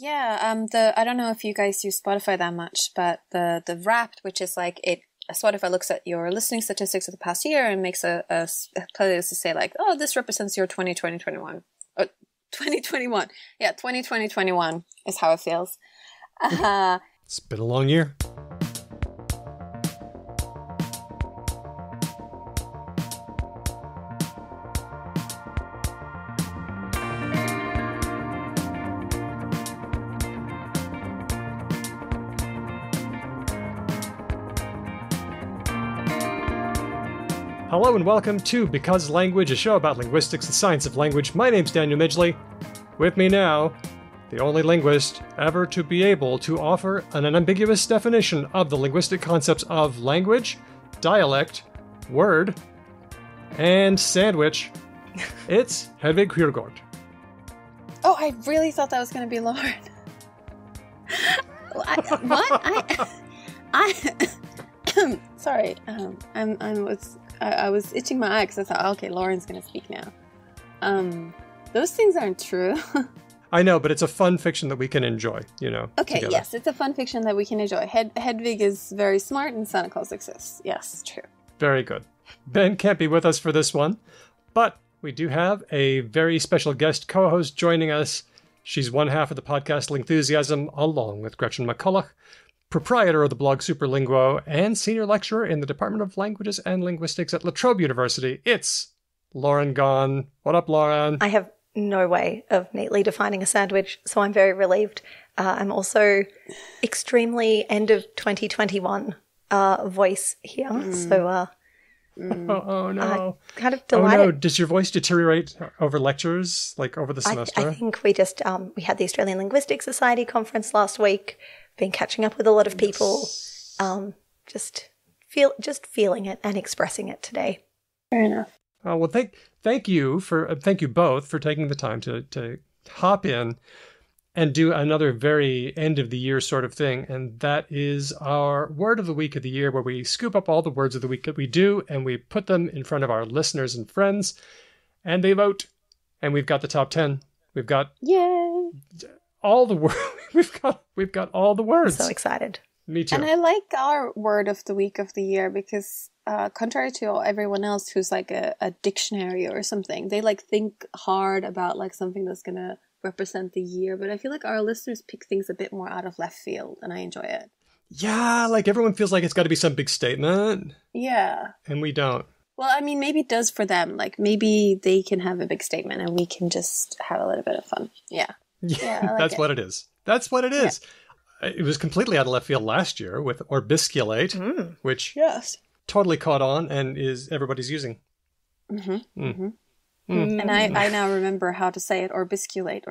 Yeah, I don't know if you guys use Spotify that much, but the Wrapped, which is like Spotify looks at your listening statistics of the past year and makes a playlist to say like, oh, this represents your 2021. Or 2021. Yeah, 2021 is how it feels. It's been a long year. Hello and welcome to Because Language, a show about linguistics and science of language. My name's Daniel Midgley. With me now, the only linguist ever to be able to offer an unambiguous definition of the linguistic concepts of language, dialect, word, and sandwich. It's Hedvig Kjærgaard. Oh, I really thought that was going to be Lauren. Sorry. I was itching my eye because I thought, okay, Lauren's going to speak now. Those things aren't true. I know, but it's a fun fiction that we can enjoy, you know. Okay, together. Yes, it's a fun fiction that we can enjoy. Hedvig is very smart and Santa Claus exists. Yes, true. Very good. Ben can't be with us for this one, but we do have a very special guest co-host joining us. She's one half of the podcast Lingthusiasm, along with Gretchen McCulloch, proprietor of the blog Superlinguo, and senior lecturer in the Department of Languages and Linguistics at La Trobe University. It's Lauren Gawne. What up, Lauren? I have no way of neatly defining a sandwich, so I'm very relieved. I'm also extremely end of 2021 voice here, so Oh no. kind of delighted. Oh no, does your voice deteriorate over lectures, like over the semester? I think we just, we had the Australian Linguistic Society conference last week, been catching up with a lot of people, just feeling it and expressing it today. Fair enough. Oh, well, thank you both for taking the time to hop in and do another very end of the year sort of thing. And that is our word of the week of the year, where we scoop up all the words of the week that we do and we put them in front of our listeners and friends and they vote. And we've got the top 10. We've got Yay! all the words. We've got all the words. I'm so excited. Me too. And I like our word of the week of the year because contrary to everyone else who's like a dictionary or something, they like think hard about like something that's going to represent the year. But I feel like our listeners pick things a bit more out of left field and I enjoy it. Yeah, like everyone feels like it's got to be some big statement. Yeah. And we don't. Well, I mean, maybe it does for them. Like maybe they can have a big statement and we can just have a little bit of fun. Yeah. Yeah, I like that's it. what it is. That's what it is. Yeah. It was completely out of left field last year with orbisculate, which totally caught on and is everybody's using. Mm-hmm. Mm-hmm. Mm. And I now remember how to say it. Orbisculate.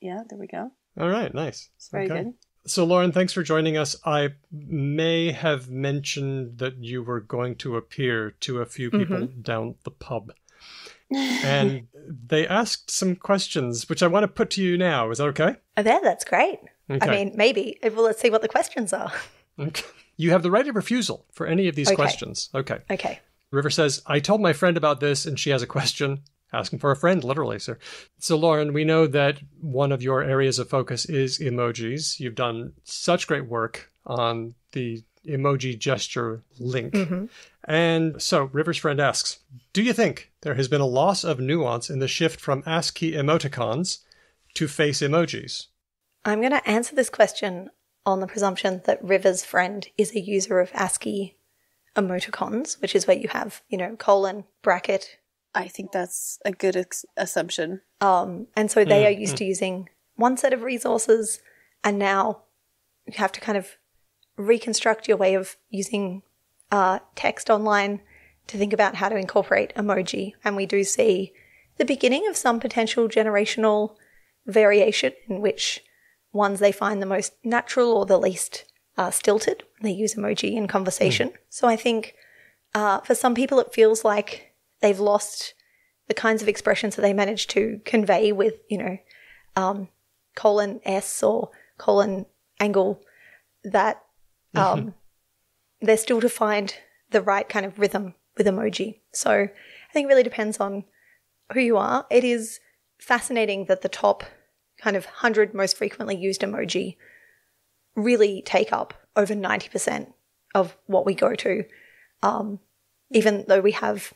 Yeah, there we go. All right, nice. It's very good. So, Lauren, thanks for joining us. I may have mentioned that you were going to appear to a few people down the pub. And they asked some questions, which I want to put to you now. Is that okay? Oh, that's great. Okay. I mean, maybe. Well, let's see what the questions are. Okay. You have the right of refusal for any of these questions. Okay. Okay. River says, I told my friend about this and she has a question. Asking for a friend, literally, sir. So, Lauren, we know that one of your areas of focus is emojis. You've done such great work on the emoji gesture link. Mm-hmm. And so, River's friend asks, do you think there has been a loss of nuance in the shift from ASCII emoticons to face emojis? I'm going to answer this question on the presumption that River's friend is a user of ASCII emoticons, which is where you have, colon, bracket. I think that's a good assumption. And so they are used to using one set of resources, and now you have to kind of reconstruct your way of using text online to think about how to incorporate emoji. And we do see the beginning of some potential generational variation in which ones they find the most natural or the least stilted when they use emoji in conversation. So I think for some people it feels like they've lost the kinds of expressions that they managed to convey with, colon S or colon angle, that they're still to find the right kind of rhythm with emoji. So I think it really depends on who you are. It is fascinating that the top kind of 100 most frequently used emoji really take up over 90% of what we go to. Even though we have,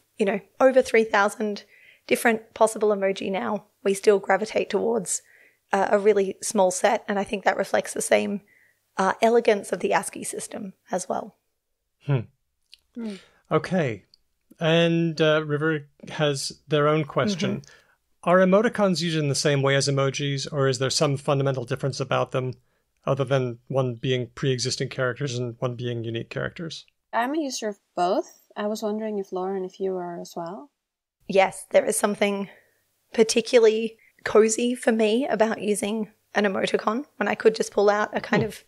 over 3,000 different possible emoji now, we still gravitate towards a really small set. And I think that reflects the same elegance of the ASCII system as well. Okay. And River has their own question. Are emoticons used in the same way as emojis, or is there some fundamental difference about them other than one being pre-existing characters and one being unique characters? I'm a user of both. I was wondering if Lauren, if you are as well. Yes, there is something particularly cozy for me about using an emoticon when I could just pull out a kind of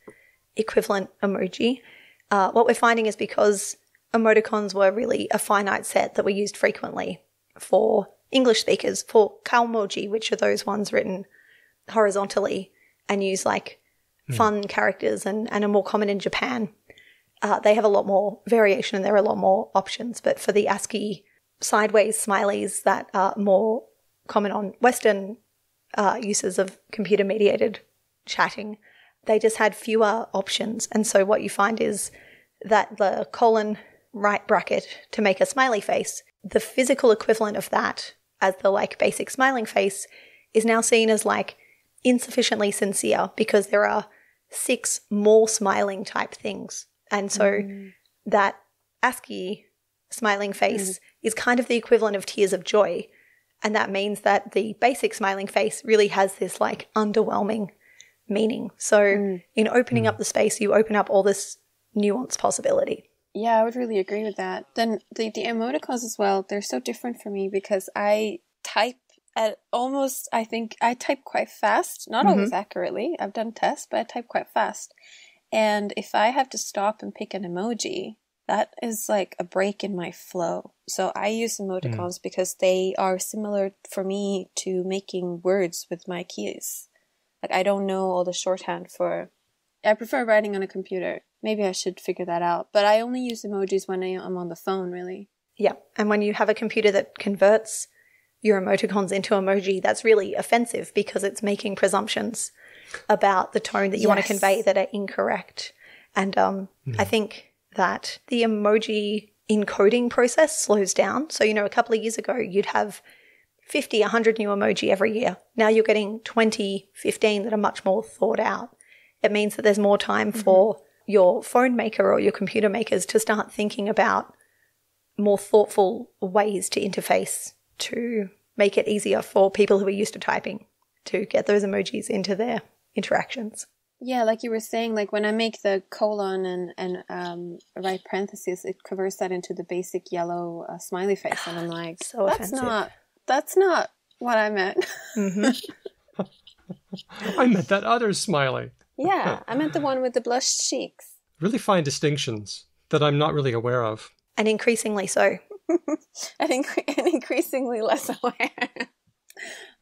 equivalent emoji. What we're finding is because emoticons were really a finite set that were used frequently for English speakers, for kaomoji, which are those ones written horizontally and use like fun characters and are more common in Japan. They have a lot more variation and there are a lot more options. But for the ASCII sideways smileys that are more common on Western uses of computer-mediated chatting, they just had fewer options. And so what you find is that the colon right bracket to make a smiley face, the physical equivalent of that as the like basic smiling face is now seen as like insufficiently sincere because there are 6 more smiling type things. And so that ASCII smiling face is kind of the equivalent of tears of joy. And that means that the basic smiling face really has this like underwhelming meaning. So in opening up the space, you open up all this nuanced possibility. Yeah, I would really agree with that. Then the emoticons as well, they're so different for me because I type at almost, I think I type quite fast, not always accurately. I've done tests, but I type quite fast. And if I have to stop and pick an emoji, that is like a break in my flow. So I use emoticons because they are similar for me to making words with my keys. Like I don't know all the shorthand for, I prefer writing on a computer. Maybe I should figure that out. But I only use emojis when I'm on the phone, really. Yeah. And when you have a computer that converts your emoticons into emoji, that's really offensive because it's making presumptions about the tone that you want to convey that are incorrect. And I think that the emoji encoding process slows down. So, a couple of years ago, you'd have 50, 100 new emoji every year. Now you're getting 20, 15 that are much more thought out. It means that there's more time for your phone maker or your computer makers to start thinking about more thoughtful ways to interface to make it easier for people who are used to typing to get those emojis into their interactions. Yeah, like you were saying, like when I make the colon and write parentheses, it converts that into the basic yellow smiley face. And I'm like, so offensive. That's not what I meant. I meant that other smiley. Yeah, I meant the one with the blushed cheeks. Really fine distinctions that I'm not really aware of. And increasingly so. and increasingly less aware.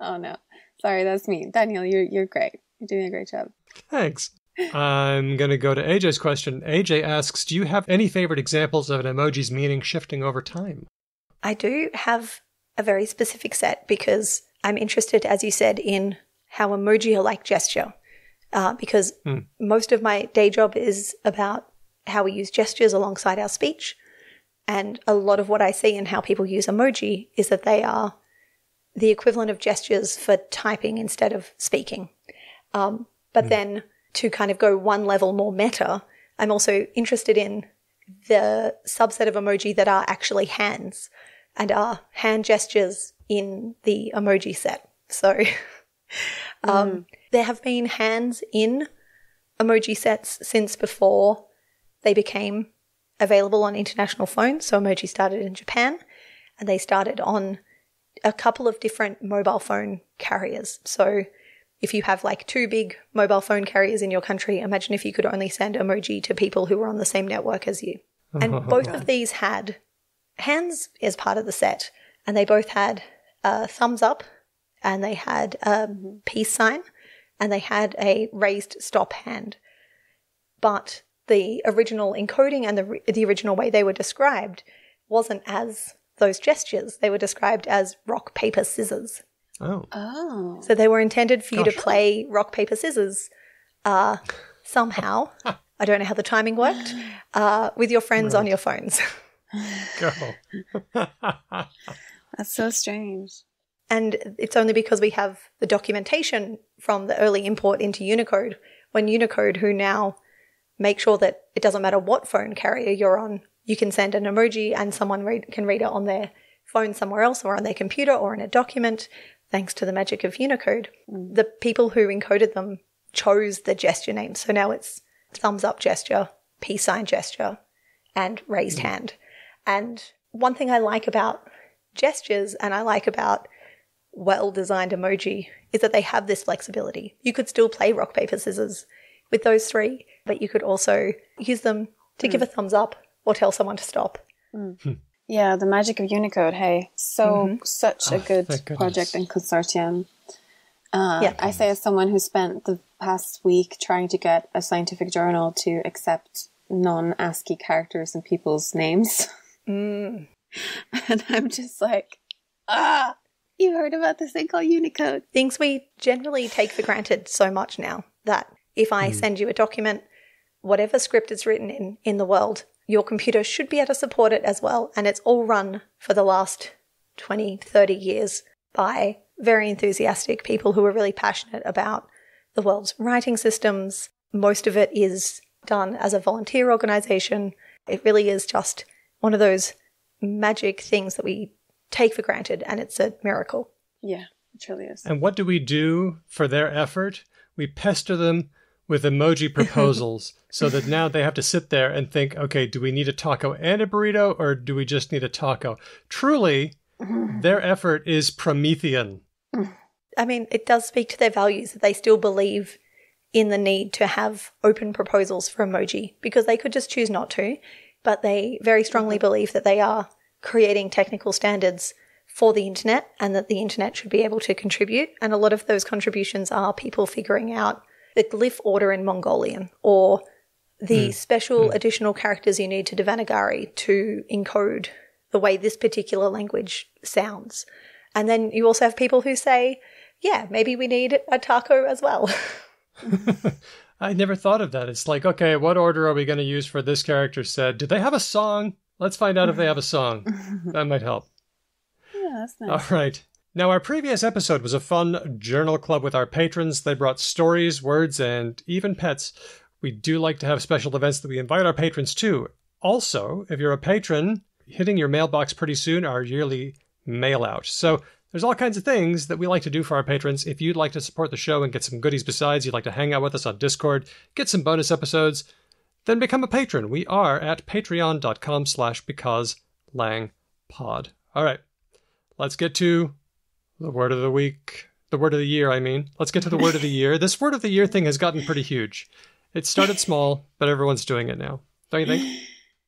Oh no. Sorry, that's me. Daniel, you're great. You're doing a great job. Thanks. I'm going to go to AJ's question. AJ asks, do you have any favorite examples of an emoji's meaning shifting over time? I do have a very specific set because I'm interested, as you said, in how emoji are like gesture. Because most of my day job is about how we use gestures alongside our speech. And a lot of what I see in how people use emoji is that they are the equivalent of gestures for typing instead of speaking. But then to kind of go one level more meta, I'm also interested in the subset of emoji that are actually hands and are hand gestures in the emoji set. So there have been hands in emoji sets since before they became available on international phones. So emoji started in Japan and they started on a couple of different mobile phone carriers. So if you have like 2 big mobile phone carriers in your country, imagine if you could only send emoji to people who were on the same network as you. And both of these had hands as part of the set, and they both had a thumbs up, and they had a peace sign, and they had a raised stop hand. But the original encoding and the original way they were described wasn't as those gestures. They were described as rock, paper, scissors. Oh. Oh. So they were intended for you to Gosh. play rock, paper, scissors somehow. I don't know how the timing worked, with your friends on your phones. Go. That's so strange. And it's only because we have the documentation from the early import into Unicode, when Unicode, who now make sure that it doesn't matter what phone carrier you're on, you can send an emoji and someone can read it on their phone somewhere else or on their computer or in a document, thanks to the magic of Unicode. The people who encoded them chose the gesture names. So now it's thumbs up gesture, peace sign gesture, and raised hand. And one thing I like about gestures and I like about well-designed emoji is that they have this flexibility. You could still play rock, paper, scissors with those three, but you could also use them to give a thumbs up or tell someone to stop. Yeah, the magic of Unicode, hey. Such a good project and consortium. I say as someone who spent the past week trying to get a scientific journal to accept non-ASCII characters in people's names. And I'm just like, you heard about this thing called Unicode. Things we generally take for granted so much now, that if I send you a document, whatever script it's written in the world, your computer should be able to support it as well. And it's all run for the last 20, 30 years by very enthusiastic people who are really passionate about the world's writing systems. Most of it is done as a volunteer organization. It really is just one of those magic things that we take for granted, and it's a miracle. Yeah, it truly is. And what do we do for their effort? We pester them with emoji proposals so that now they have to sit there and think, okay, do we need a taco and a burrito, or do we just need a taco? Truly, their effort is Promethean. I mean, it does speak to their values that they still believe in the need to have open proposals for emoji, because they could just choose not to, but they very strongly believe that they are creating technical standards for the internet and that the internet should be able to contribute. And a lot of those contributions are people figuring out the glyph order in Mongolian or the special additional characters you need to Devanagari to encode the way this particular language sounds. And then you also have people who say, yeah, maybe we need a taco as well. I never thought of that. It's like, okay, what order are we going to use for this character said? Do they have a song? Let's find out if they have a song. That might help. Yeah, that's nice. All right. Now, our previous episode was a fun journal club with our patrons. They brought stories, words, and even pets. We do like to have special events that we invite our patrons to. Also, if you're a patron, hitting your mailbox pretty soon, our yearly mail out. So there's all kinds of things that we like to do for our patrons. If you'd like to support the show and get some goodies besides, you'd like to hang out with us on Discord, get some bonus episodes, then become a patron. We are at patreon.com/becauselangpod. All right, let's get to the word of the week. The word of the year, I mean. Let's get to the word of the year. This word of the year thing has gotten pretty huge. It started small, but everyone's doing it now. Don't you think?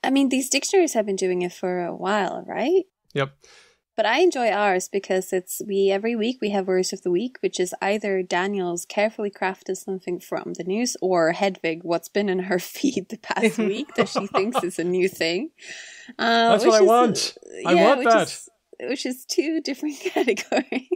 I mean, these dictionaries have been doing it for a while, right? Yep. But I enjoy ours because every week we have words of the week, which is either Daniel's carefully crafted something from the news or Hedvig, what's been in her feed the past week that she thinks is a new thing. That's what I want. I want that. Which is two different categories.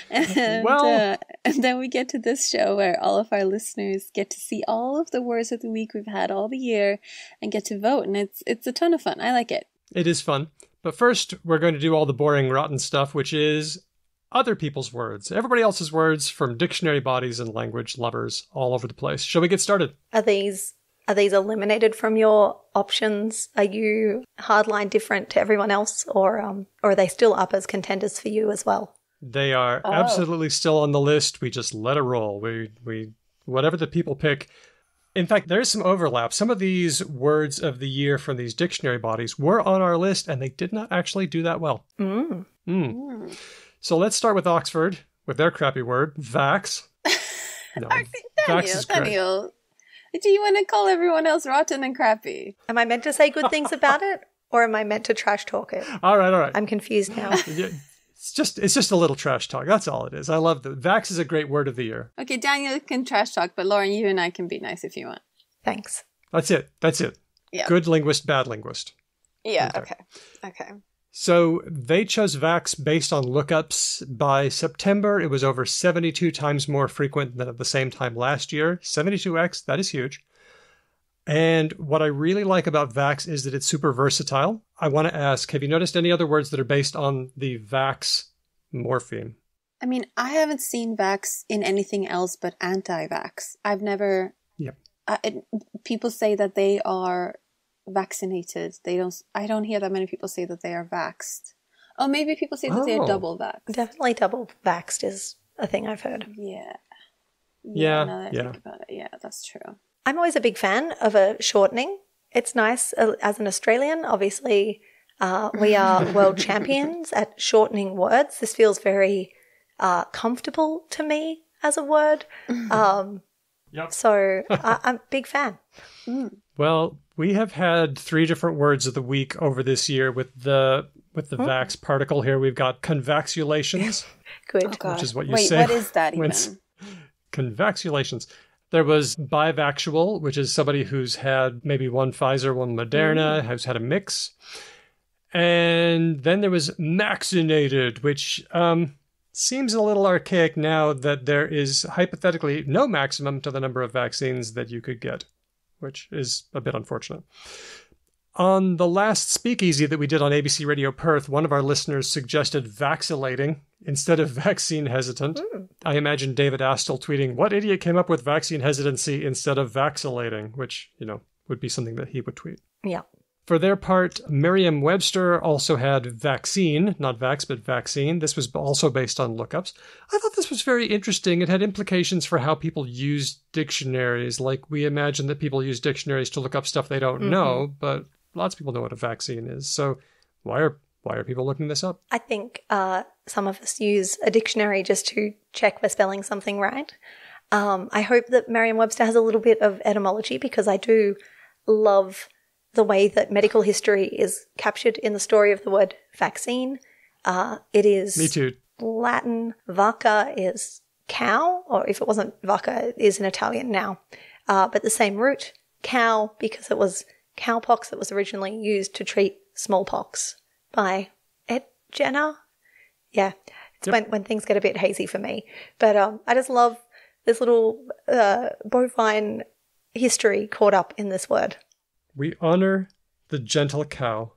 And then we get to this show where all of our listeners get to see all of the words of the week we've had all the year and get to vote. And it's a ton of fun. I like it. It is fun. But first, we're going to do all the boring, rotten stuff, which is other people's words. Everybody else's words from dictionary bodies and language lovers all over the place. Shall we get started? Are these eliminated from your options? Are you hardline different to everyone else, or are they still up as contenders for you as well? They are absolutely still on the list. We just let it roll. We whatever the people pick. In fact, there's some overlap. Some of these words of the year from these dictionary bodies were on our list, and they did not actually do that well. So let's start with Oxford, with their crappy word, vax. No, vax is great. Daniel, do you want to call everyone else rotten and crappy? Am I meant to say good things about it, or am I meant to trash talk it? All right. I'm confused now. Yeah, it's just a little trash talk. That's all it is. I love that. Vax is a great word of the year. Okay, Daniel can trash talk, but Lauren, you and I can be nice if you want. Thanks. That's it. Yeah. Good linguist, bad linguist. Yeah, okay. So they chose Vax based on lookups. By September, it was over 72 times more frequent than at the same time last year. 72x, that is huge. And what I really like about Vax is that it's super versatile. I want to ask, have you noticed any other words that are based on the Vax morpheme? I mean, I haven't seen Vax in anything else but anti-vax. I've never... Yep. People say that they are vaccinated. I don't hear that many people say that they are vaxxed. Oh, maybe people say that they are double vaxxed. Definitely double vaxxed is a thing I've heard. Yeah. Yeah. Now that I think about it, yeah, that's true. I'm always a big fan of a shortening. It's nice as an Australian. Obviously, we are world champions at shortening words. This feels very comfortable to me as a word. Yep. So I'm a big fan. Well, we have had 3 different words of the week over this year with the Vax particle here. We've got convaxulations. Good. Oh, God. Which is what you Wait, say. what is that even? Convaxulations. There was bivaxual, which is somebody who's had maybe one Pfizer, one Moderna, who's had a mix. And then there was maxinated, which seems a little archaic now that there is hypothetically no maximum to the number of vaccines that you could get, which is a bit unfortunate. On the last speakeasy that we did on ABC Radio Perth, one of our listeners suggested vacillating instead of vaccine hesitant. I imagine David Astle tweeting, "What idiot came up with vaccine hesitancy instead of vacillating?" Which, would be something that he would tweet. Yeah. For their part, Merriam-Webster also had vaccine, not vax, but vaccine. This was also based on lookups. I thought this was very interesting. It had implications for how people use dictionaries. Like, we imagine that people use dictionaries to look up stuff they don't know, but lots of people know what a vaccine is. So why are people looking this up? I think some of us use a dictionary just to check we're spelling something right. I hope that Merriam-Webster has a little bit of etymology, because I do love the way that medical history is captured in the story of the word vaccine. It is Me too. Latin. Vacca is cow, or if it wasn't vacca, it is in Italian now. But the same root, cow, because it was cowpox that was originally used to treat smallpox by Ed Jenner. Yeah, it's when things get a bit hazy for me. But I just love this little bovine history caught up in this word. We honor the gentle cow.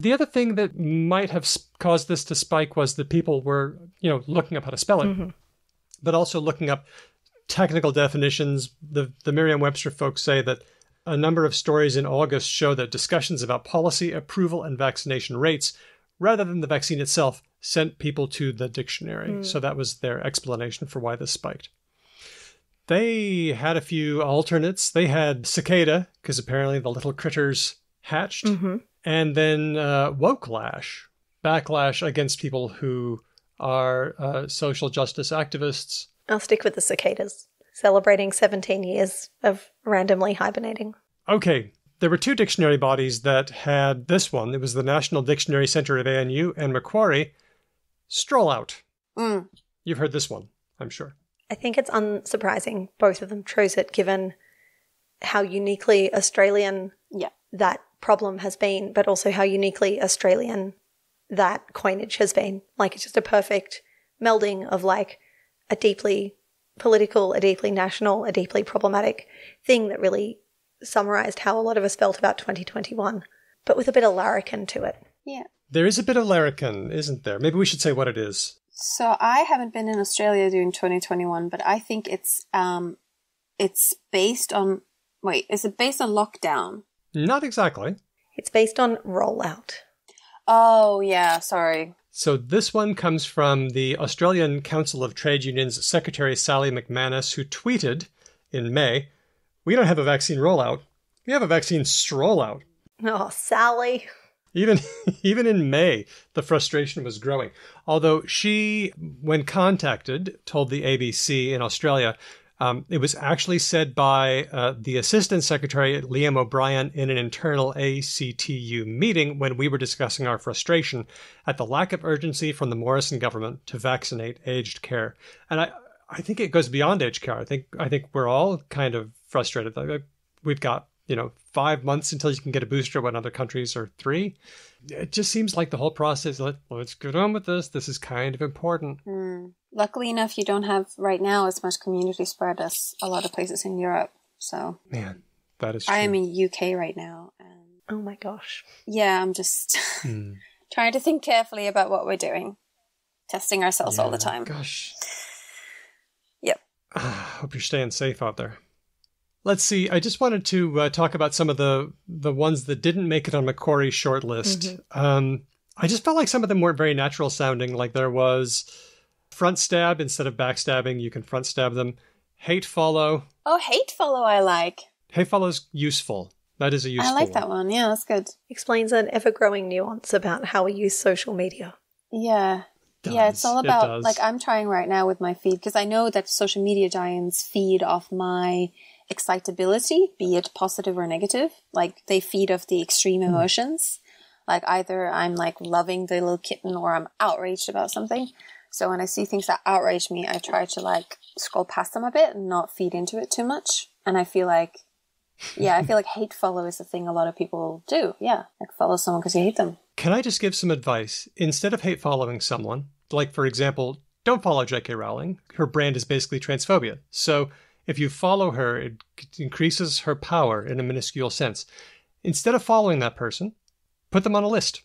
The other thing that might have caused this to spike was that people were, looking up how to spell it, but also looking up technical definitions. The Merriam-Webster folks say that a number of stories in August show that discussions about policy, approval, and vaccination rates, rather than the vaccine itself, sent people to the dictionary. So that was their explanation for why this spiked. They had a few alternates. They had cicada, because apparently the little critters hatched. And then woke-lash, backlash against people who are social justice activists. I'll stick with the cicadas, celebrating 17 years of randomly hibernating. Okay, there were 2 dictionary bodies that had this one. It was the National Dictionary Center of ANU and Macquarie. Stroll out. You've heard this one, I'm sure. I think it's unsurprising both of them chose it, given how uniquely Australian that problem has been, but also how uniquely Australian that coinage has been. Like, it's just a perfect melding of like a deeply political, a deeply national, a deeply problematic thing that really summarised how a lot of us felt about 2021, but with a bit of larrikin to it. Yeah. There is a bit of larrikin, isn't there? Maybe we should say what it is. So I haven't been in Australia during 2021, but I think it's based on... Wait, is it based on lockdown? Not exactly. It's based on rollout. Oh, yeah, sorry. So this one comes from the Australian Council of Trade Unions Secretary Sally McManus, who tweeted in May, "We don't have a vaccine rollout. We have a vaccine stroll out." Oh, Sally. Even in May, the frustration was growing. Although she, when contacted, told the ABC in Australia, it was actually said by the Assistant Secretary, Liam O'Brien, in an internal ACTU meeting when we were discussing our frustration at the lack of urgency from the Morrison government to vaccinate aged care. And I think it goes beyond aged care. I think we're all kind of frustrated. We've got 5 months until you can get a booster when other countries are 3. It just seems like the whole process, let's get on with this. This is kind of important. Luckily enough, you don't have right now as much community spread as a lot of places in Europe. So, man, that is true. I am in UK right now. And oh my gosh. Yeah, I'm just trying to think carefully about what we're doing. Testing ourselves all the time. Gosh. Yep. Hope you're staying safe out there. Let's see. I just wanted to talk about some of the ones that didn't make it on Macquarie's short list. I just felt like some of them weren't very natural sounding. Like there was front stab instead of backstabbing. You can front stab them. Hate follow. Oh, hate follow I like. Hate follow's useful. That is a useful one. I like that one. Yeah, that's good. Explains an ever-growing nuance about how we use social media. Yeah. Yeah, it's all about, like, I'm trying right now with my feed, because I know that social media giants feed off my excitability, be it positive or negative. Like, they feed off the extreme emotions. Like, either I'm, like, loving the little kitten or I'm outraged about something. So when I see things that outrage me, I try to, like, scroll past them a bit and not feed into it too much. And I feel like, hate follow is the thing a lot of people do. Yeah, like, follow someone because you hate them. Can I just give some advice? Instead of hate following someone, like, for example, don't follow J.K. Rowling. Her brand is basically transphobia. So if you follow her, it increases her power in a minuscule sense. Instead of following that person, put them on a list.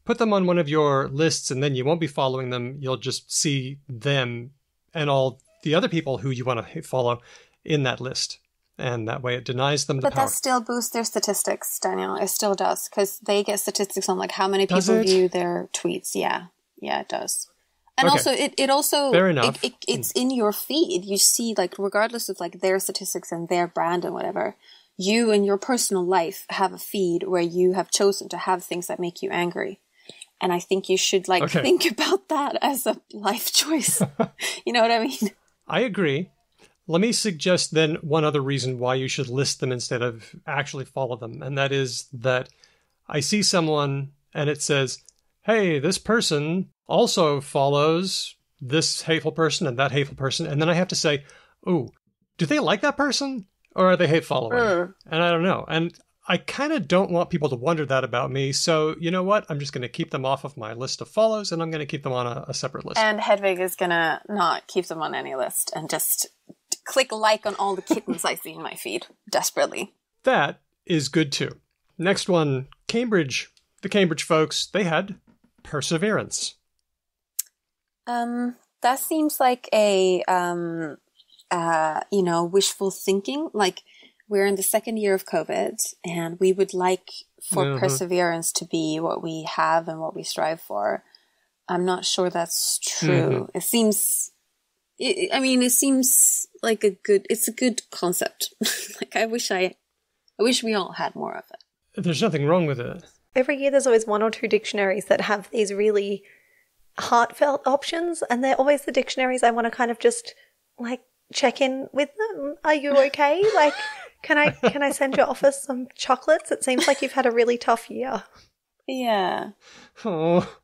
Put them on one of your lists, and then you won't be following them. You'll just see them and all the other people who you want to follow in that list. And that way it denies them the power. But that still boosts their statistics, Daniel. It still does, because they get statistics on, like, how many people view their tweets. Yeah, it does. And also, it also, fair enough. It's in your feed. You see, like, regardless of, like, their statistics and their brand and whatever, you in your personal life have a feed where you have chosen to have things that make you angry. And I think you should, like, think about that as a life choice. You know what I mean? I agree. Let me suggest then one other reason why you should list them instead of actually follow them. And that is that I see someone and it says, hey, this person also follows this hateful person and that hateful person. And then I have to say, oh, do they like that person or are they hate following? And I don't know. And I kind of don't want people to wonder that about me. So you know what? I'm just going to keep them off of my list of follows and I'm going to keep them on a separate list. And Hedwig is going to not keep them on any list and just click like on all the kittens I see in my feed desperately. That is good too. Next one, Cambridge. The Cambridge folks, they had perseverance. That seems like a wishful thinking. Like, we're in the second year of COVID and we would like for perseverance to be what we have and what we strive for. I'm not sure that's true. It seems like it's a good concept. Like, I wish we all had more of it. There's nothing wrong with it. Every year there's always one or two dictionaries that have these really heartfelt options, and they're always the dictionaries I want to kind of just, like, check in with them. Are you okay? Like, can I send your office some chocolates? It seems like you've had a really tough year. Yeah. Oh.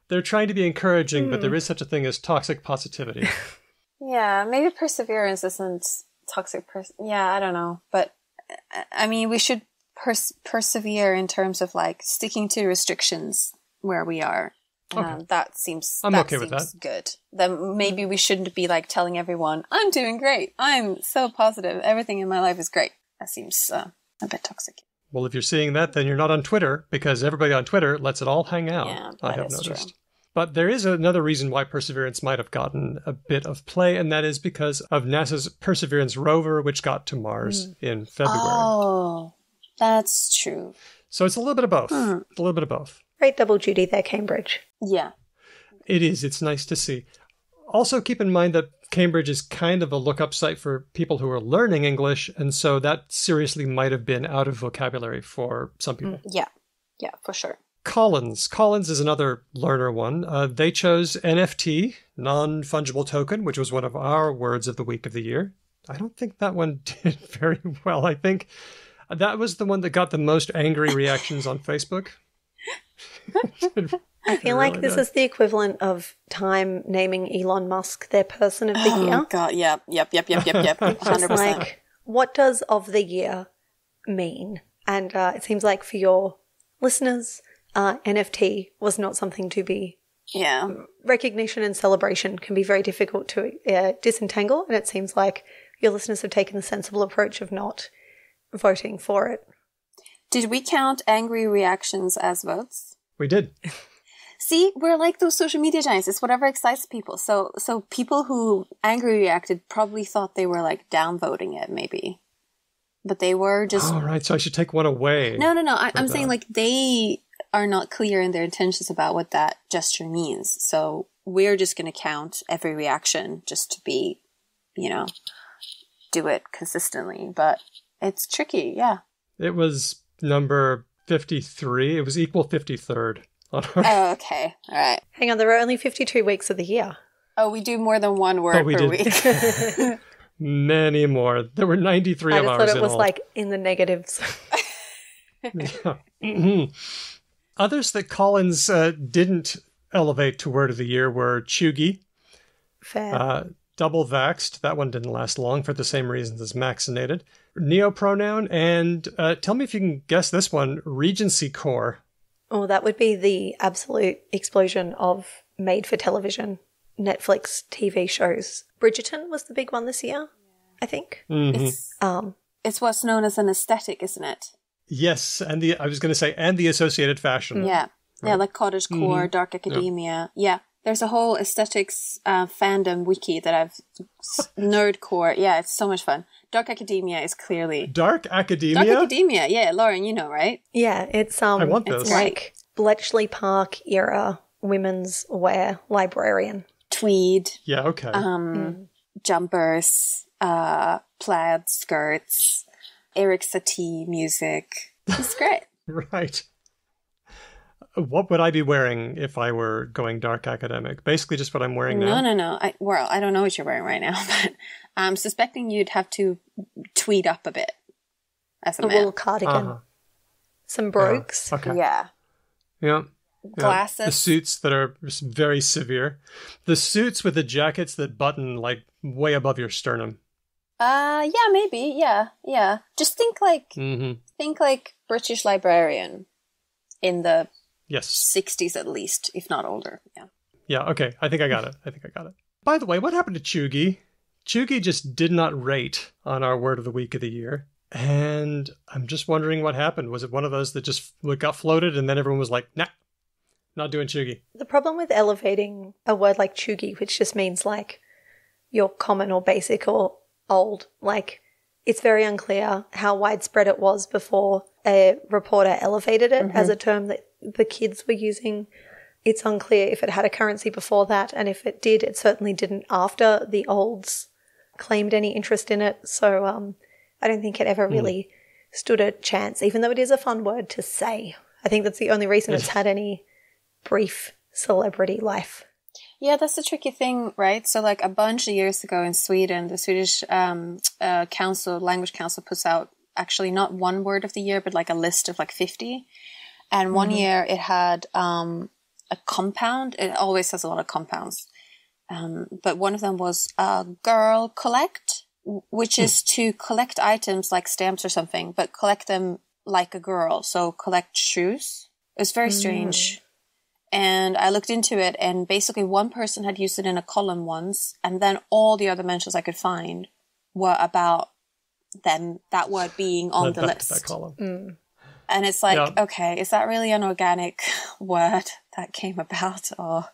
They're trying to be encouraging, but there is such a thing as toxic positivity. Yeah, maybe perseverance isn't toxic. Yeah, I don't know. But, I mean, we should persevere in terms of, like, sticking to restrictions where we are. That seems with that. Good. Then maybe we shouldn't be, like, telling everyone, I'm doing great. I'm so positive. Everything in my life is great. That seems a bit toxic. Well, if you're seeing that, then you're not on Twitter, because everybody on Twitter lets it all hang out. Yeah, I have noticed. True. But there is another reason why Perseverance might have gotten a bit of play, and that is because of NASA's Perseverance rover, which got to Mars in February. Oh, that's true. So it's a little bit of both. A little bit of both. Great double duty there, Cambridge. Yeah. It is. It's nice to see. Also, keep in mind that Cambridge is kind of a look-up site for people who are learning English, and so that seriously might have been out of vocabulary for some people. Yeah, for sure. Collins is another learner one. They chose NFT, non-fungible token, which was one of our words of the week of the year. I don't think that one did very well. I think that was the one that got the most angry reactions on Facebook. I feel like this is the equivalent of Time naming Elon Musk their person of the year. Oh, God, yep. 100%. Just like, what does of the year mean. And it seems like for your listeners, NFT was not something to be. Yeah. Recognition and celebration can be very difficult to disentangle, and it seems like your listeners have taken the sensible approach of not voting for it. Did we count angry reactions as votes? We did. See, we're like those social media giants. It's whatever excites people. So people who angry reacted probably thought they were like downvoting it, maybe. But they were just... Oh, right. So I should take one away. No. I'm saying like they are not clear in their intentions about what that gesture means. So we're just going to count every reaction just to be, do it consistently. But it's tricky, yeah. It was number 53. It was equal 53rd. Oh, okay. All right. Hang on, there are only 52 weeks of the year. Oh, we do more than one word per week. Many more. There were 93 of ours. I thought it was like in the negatives. Yeah. Mm-hmm. Others that Collins didn't elevate to word of the year were cheugy. Fair. Double vaxxed. That one didn't last long for the same reasons as vaccinated. Neopronoun. And tell me if you can guess this one. Regency core. Oh, that would be the absolute explosion of made-for-television Netflix TV shows. Bridgerton was the big one this year, I think. Mm-hmm. It's what's known as an aesthetic, isn't it? Yes, and the associated fashion. Yeah, right. Yeah, like cottagecore, dark academia. Yeah, there's a whole aesthetics fandom wiki that I've nerdcore. Yeah, it's so much fun. Dark academia is clearly Dark academia. Dark academia. Yeah, Lauren, you know, right? Yeah, it's I want this. It's like Bletchley Park era women's wear librarian. Tweed. Yeah. Okay. Jumpers, plaid skirts, Eric Satie music. It's great. Right. What would I be wearing if I were going dark academic? Basically just what I'm wearing now? No. I don't know what you're wearing right now, but I'm suspecting you'd have to tweed up a bit as a man. wool cardigan. Some brogues. Okay. Yeah. Yeah. Glasses. The suits that are very severe. The suits with the jackets that button like way above your sternum. Yeah, maybe. Yeah. Just think like British librarian in the 60s at least, if not older. Yeah. Yeah, okay. I think I got it. By the way, what happened to cheugy? Cheugy just did not rate on our word of the week of the year. And I'm just wondering what happened. Was it one of those that just got floated and then everyone was like, nah, not doing cheugy? The problem with elevating a word like cheugy, which just means like you're common or basic or old, like it's very unclear how widespread it was before a reporter elevated it as a term that the kids were using. It's unclear if it had a currency before that, and if it did, it certainly didn't after the olds claimed any interest in it. So I don't think it ever really stood a chance, even though it is a fun word to say. I think that's the only reason it's had any brief celebrity life. Yeah, that's the tricky thing, right? So like a bunch of years ago in Sweden, the Swedish Language Council puts out actually not one word of the year, but like a list of like 50. And one year it had a compound. It always has a lot of compounds. But one of them was girl collect, which is to collect items like stamps or something, but collect them like a girl. So collect shoes. It was very strange. And I looked into it, and basically one person had used it in a column once, and then all the other mentions I could find were about them, that word being on the list. That column. And it's like, okay, is that really an organic word that came about? Or,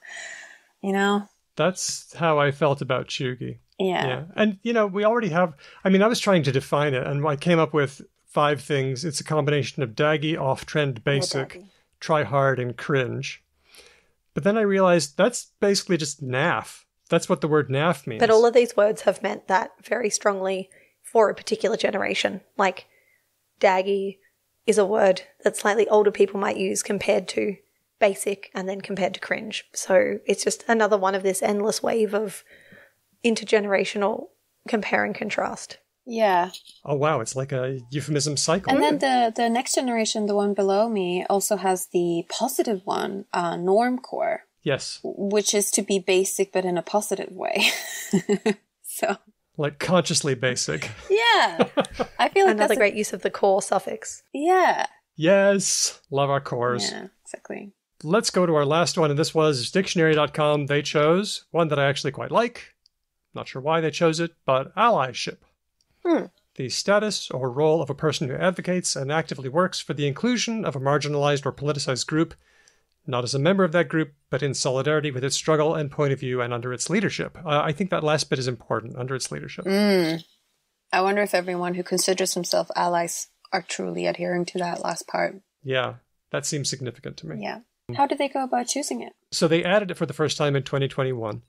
That's how I felt about cheugy. Yeah. And, we already have, I was trying to define it, and I came up with 5 things. It's a combination of daggy, off-trend, basic, try hard, and cringe. But then I realized that's basically just naff. That's what the word naff means. But all of these words have meant that very strongly for a particular generation. Like daggy is a word that slightly older people might use compared to basic and then compared to cringe. So it's just another one of this endless wave of intergenerational compare and contrast. Yeah. Oh, wow. It's like a euphemism cycle. And then the next generation, the one below me, also has the positive one, normcore. Yes. Which is to be basic, but in a positive way. So. Like consciously basic. Yeah. I feel like another great use of the core suffix. Yeah. Yes. Love our cores. Yeah, exactly. Let's go to our last one, and this was dictionary.com. They chose one that I actually quite like. Not sure why they chose it, but allyship. The status or role of a person who advocates and actively works for the inclusion of a marginalized or politicized group, not as a member of that group, but in solidarity with its struggle and point of view and under its leadership. I think that last bit is important, under its leadership. I wonder if everyone who considers themselves allies are truly adhering to that last part. Yeah, that seems significant to me. Yeah. How did they go about choosing it? So they added it for the first time in 2021.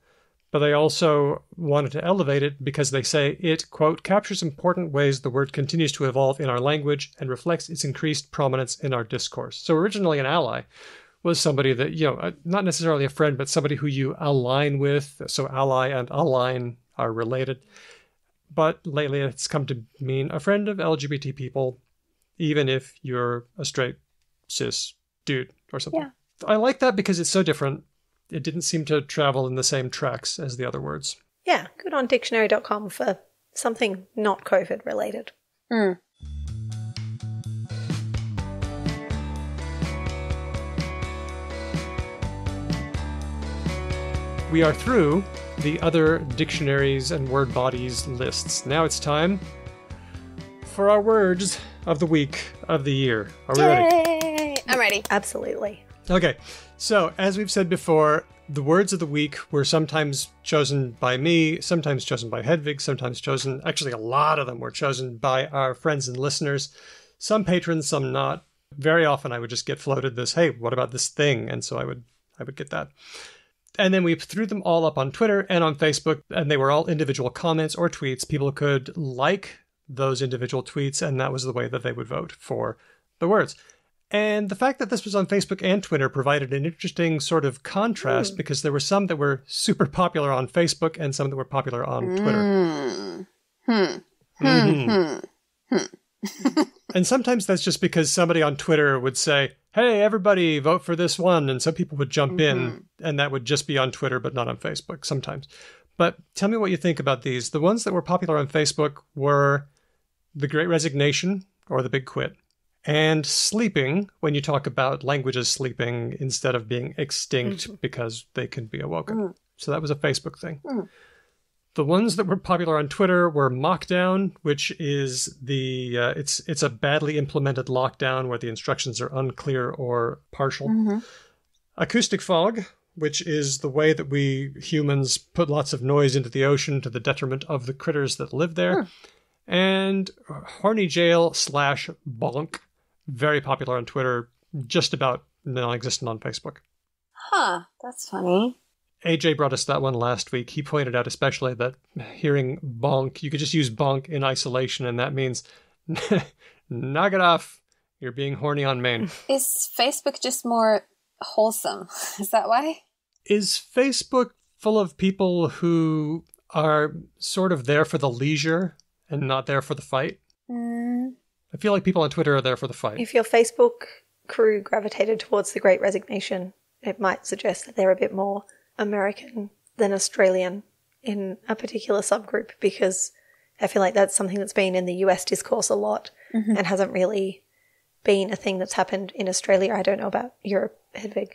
But they also wanted to elevate it because they say it, quote, captures important ways the word continues to evolve in our language and reflects its increased prominence in our discourse. So originally an ally was somebody that, not necessarily a friend, but somebody who you align with. So ally and align are related. But lately it's come to mean a friend of LGBT people, even if you're a straight cis dude or something. Yeah. I like that because it's so different. It didn't seem to travel in the same tracks as the other words. Yeah, good on dictionary.com for something not COVID related. We are through the other dictionaries and word bodies lists. Now it's time for our words of the week of the year. Are we ready? Yay! I'm ready. Absolutely. Okay, so as we've said before, the words of the week were sometimes chosen by me, sometimes chosen by Hedvig, sometimes chosen, actually a lot of them were chosen by our friends and listeners. Some patrons, some not. Very often I would just get floated this, hey, what about this thing? And so I would get that. And then we threw them all up on Twitter and on Facebook, and they were all individual comments or tweets. People could like those individual tweets, and that was the way that they would vote for the words. And the fact that this was on Facebook and Twitter provided an interesting sort of contrast because there were some that were super popular on Facebook and some that were popular on Twitter. And sometimes that's just because somebody on Twitter would say, hey, everybody vote for this one. And so people would jump in, and that would just be on Twitter, but not on Facebook sometimes. But tell me what you think about these. The ones that were popular on Facebook were The Great Resignation, or The Big Quit, and sleeping, when you talk about languages sleeping instead of being extinct because they can be awoken. So that was a Facebook thing. The ones that were popular on Twitter were Mockdown, which is it's a badly implemented lockdown where the instructions are unclear or partial. Acoustic fog, which is the way that we humans put lots of noise into the ocean to the detriment of the critters that live there. And horny jail / bonk, very popular on Twitter, just about non-existent on Facebook. Huh, that's funny. AJ brought us that one last week. He pointed out especially that hearing bonk, you could just use bonk in isolation, and that means knock it off. You're being horny on main. Is Facebook just more wholesome? Is that why? Is Facebook full of people who are sort of there for the leisure and not there for the fight? I feel like people on Twitter are there for the fight. If your Facebook crew gravitated towards the Great Resignation, it might suggest that they're a bit more American than Australian in a particular subgroup, because I feel like that's something that's been in the US discourse a lot and hasn't really been a thing that's happened in Australia. I don't know about Europe, Hedvig.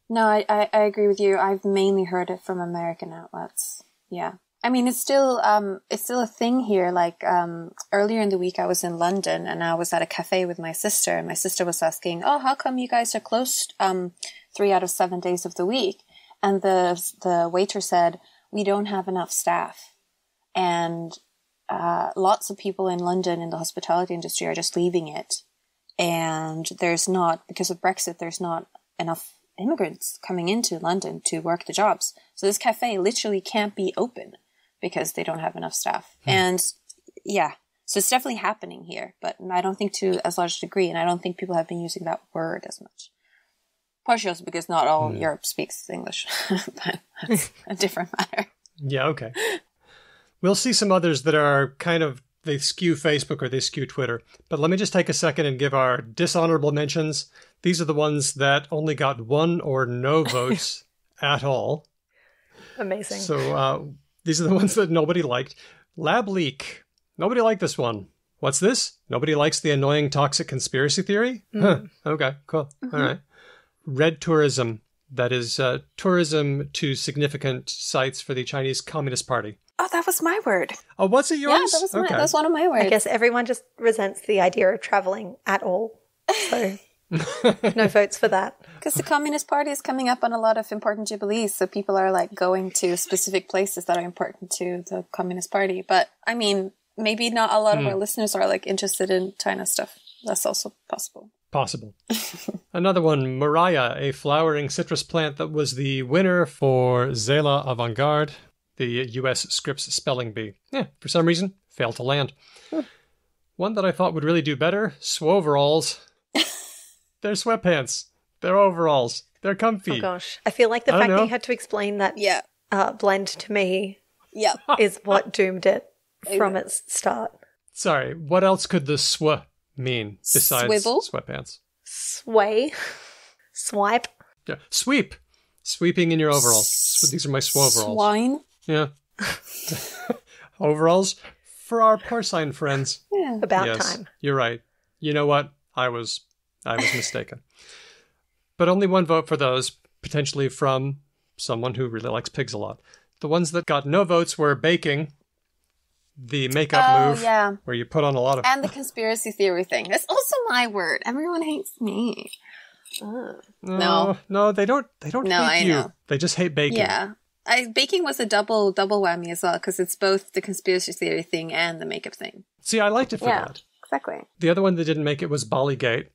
No, I agree with you. I've mainly heard it from American outlets. Yeah. I mean, it's still a thing here. Like, earlier in the week I was in London and I was at a cafe with my sister, and my sister was asking, oh, how come you guys are closed 3 out of 7 days of the week? And the waiter said, we don't have enough staff. And lots of people in London in the hospitality industry are just leaving it. And because of Brexit, there's not enough immigrants coming into London to work the jobs. So this cafe literally can't be open because they don't have enough staff. And yeah, so it's definitely happening here, but I don't think to as large a degree. And I don't think people have been using that word as much. Partially also because not all Europe speaks English, but that's a different matter. Yeah, okay. We'll see some others that are kind of, they skew Facebook or they skew Twitter. But let me just take a second and give our dishonorable mentions. These are the ones that only got 1 or no votes at all. Amazing. So these are the ones that nobody liked. Lab leak. Nobody liked this one. What's this? Nobody likes the annoying toxic conspiracy theory? Huh. Okay, cool. All right. Red tourism. That is tourism to significant sites for the Chinese Communist Party. Oh, that was my word. Oh, was it yours? Yeah, that was one of my words. I guess everyone just resents the idea of traveling at all. So no votes for that. Because the Communist Party is coming up on a lot of important jubilees, so people are like going to specific places that are important to the Communist Party. But I mean, maybe not a lot of our listeners are like interested in China stuff. That's also possible. Possible. Another one, Mariah, a flowering citrus plant that was the winner for Zela Avant-Garde, the U.S. Scripps Spelling Bee. Yeah, for some reason, failed to land. One that I thought would really do better, Swoveralls. They're sweatpants. They're overalls. They're comfy. Oh gosh. I feel like the fact that you had to explain that blend to me is what doomed it from its start. Sorry, what else could the sw mean besides Swivel? Sweatpants? Sway. Swipe. Yeah. Sweep. Sweeping in your overalls. These are my swoveralls. Swine. Yeah. Overalls for our porcine friends. Yeah. About time. You're right. You know what? I was mistaken. But only one vote for those, potentially from someone who really likes pigs a lot. The ones that got no votes were baking, the makeup move, where you put on a lot of... And the conspiracy theory thing. That's also my word. Everyone hates me. No, they don't hate you. Know. They just hate baking. Yeah. Baking was a double whammy as well, because it's both the conspiracy theory thing and the makeup thing. See, I liked it for that. Exactly. The other one that didn't make it was Ballygate.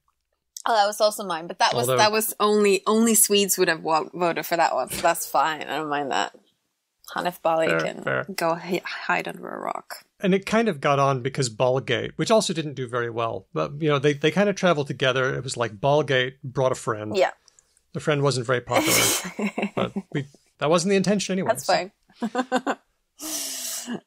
Oh, that was also mine, but that was only Swedes would have voted for that one, so that's fine. I don't mind that. Hanif Bali can go hide under a rock. And it kind of got on because Ballgate, which also didn't do very well, but you know they kind of traveled together. It was like Ballgate brought a friend. Yeah, the friend wasn't very popular, but that wasn't the intention anyway. That's fine.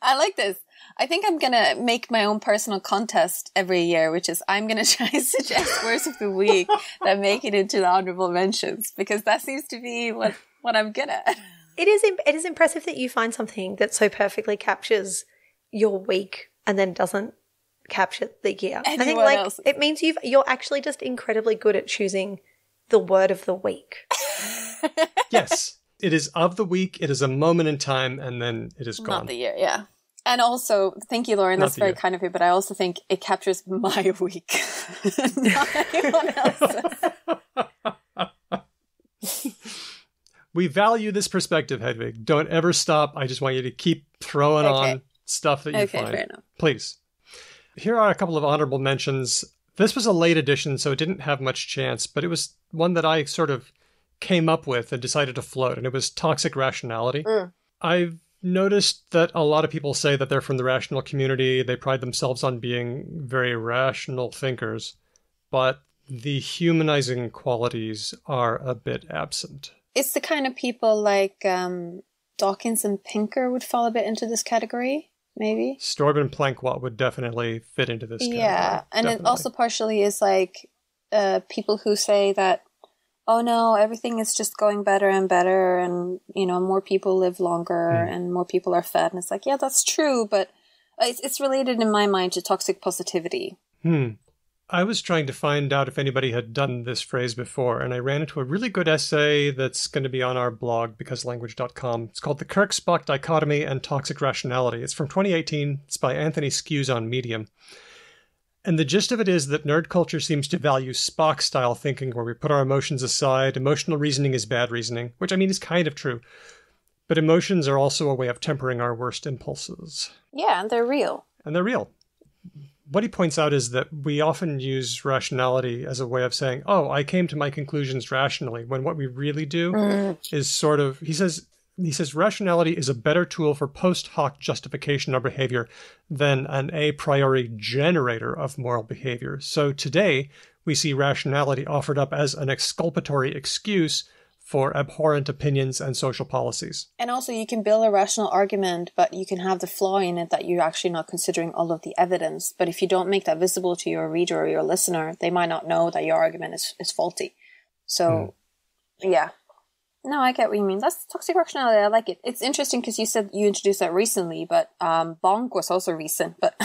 I like this. I think I'm going to make my own personal contest every year, which is I'm going to try and suggest words of the week that make it into the honorable mentions, because that seems to be what I'm good at. It is impressive that you find something that so perfectly captures your week and then doesn't capture the year. Anyone I think like else. It means you're actually just incredibly good at choosing the word of the week. Yes. It is of the week, it is a moment in time, and then it is gone. Not the year, yeah. And also, thank you, Lauren, that's very kind of you, but I also think it captures my week, not anyone else's. We value this perspective, Hedwig. Don't ever stop. I just want you to keep throwing on stuff that you find. Fair enough. Please. Here are a couple of honorable mentions. This was a late edition, so it didn't have much chance, but it was one that I sort of came up with and decided to float, and it was toxic rationality. I've noticed that a lot of people say that they're from the rational community. They pride themselves on being very rational thinkers, but the humanizing qualities are a bit absent. It's the kind of people like Dawkins and Pinker would fall a bit into this category, maybe. Storb and Plankwat would definitely fit into this category. Yeah, and it also partially is like people who say that, oh no, everything is just going better and better, and you know, more people live longer and more people are fed. And it's like, yeah, that's true, but it's related in my mind to toxic positivity. I was trying to find out if anybody had done this phrase before, and I ran into a really good essay that's going to be on our blog, becauselanguage.com. It's called The Kirk-Spock Dichotomy and Toxic Rationality. It's from 2018. It's by Anthony Skews on Medium. And the gist of it is that nerd culture seems to value Spock-style thinking, where we put our emotions aside. Emotional reasoning is bad reasoning, which I mean is kind of true. But emotions are also a way of tempering our worst impulses. Yeah, and they're real. And they're real. What he points out is that we often use rationality as a way of saying, oh, I came to my conclusions rationally, when what we really do is sort of, he says rationality is a better tool for post hoc justification of behavior than an a priori generator of moral behavior. So today, we see rationality offered up as an exculpatory excuse for abhorrent opinions and social policies. And also you can build a rational argument, but you can have the flaw in it that you're actually not considering all of the evidence. But if you don't make that visible to your reader or your listener, they might not know that your argument is faulty. So, yeah. No, I get what you mean. That's toxic rationality. I like it. It's interesting because you said you introduced that recently, but bonk was also recent, but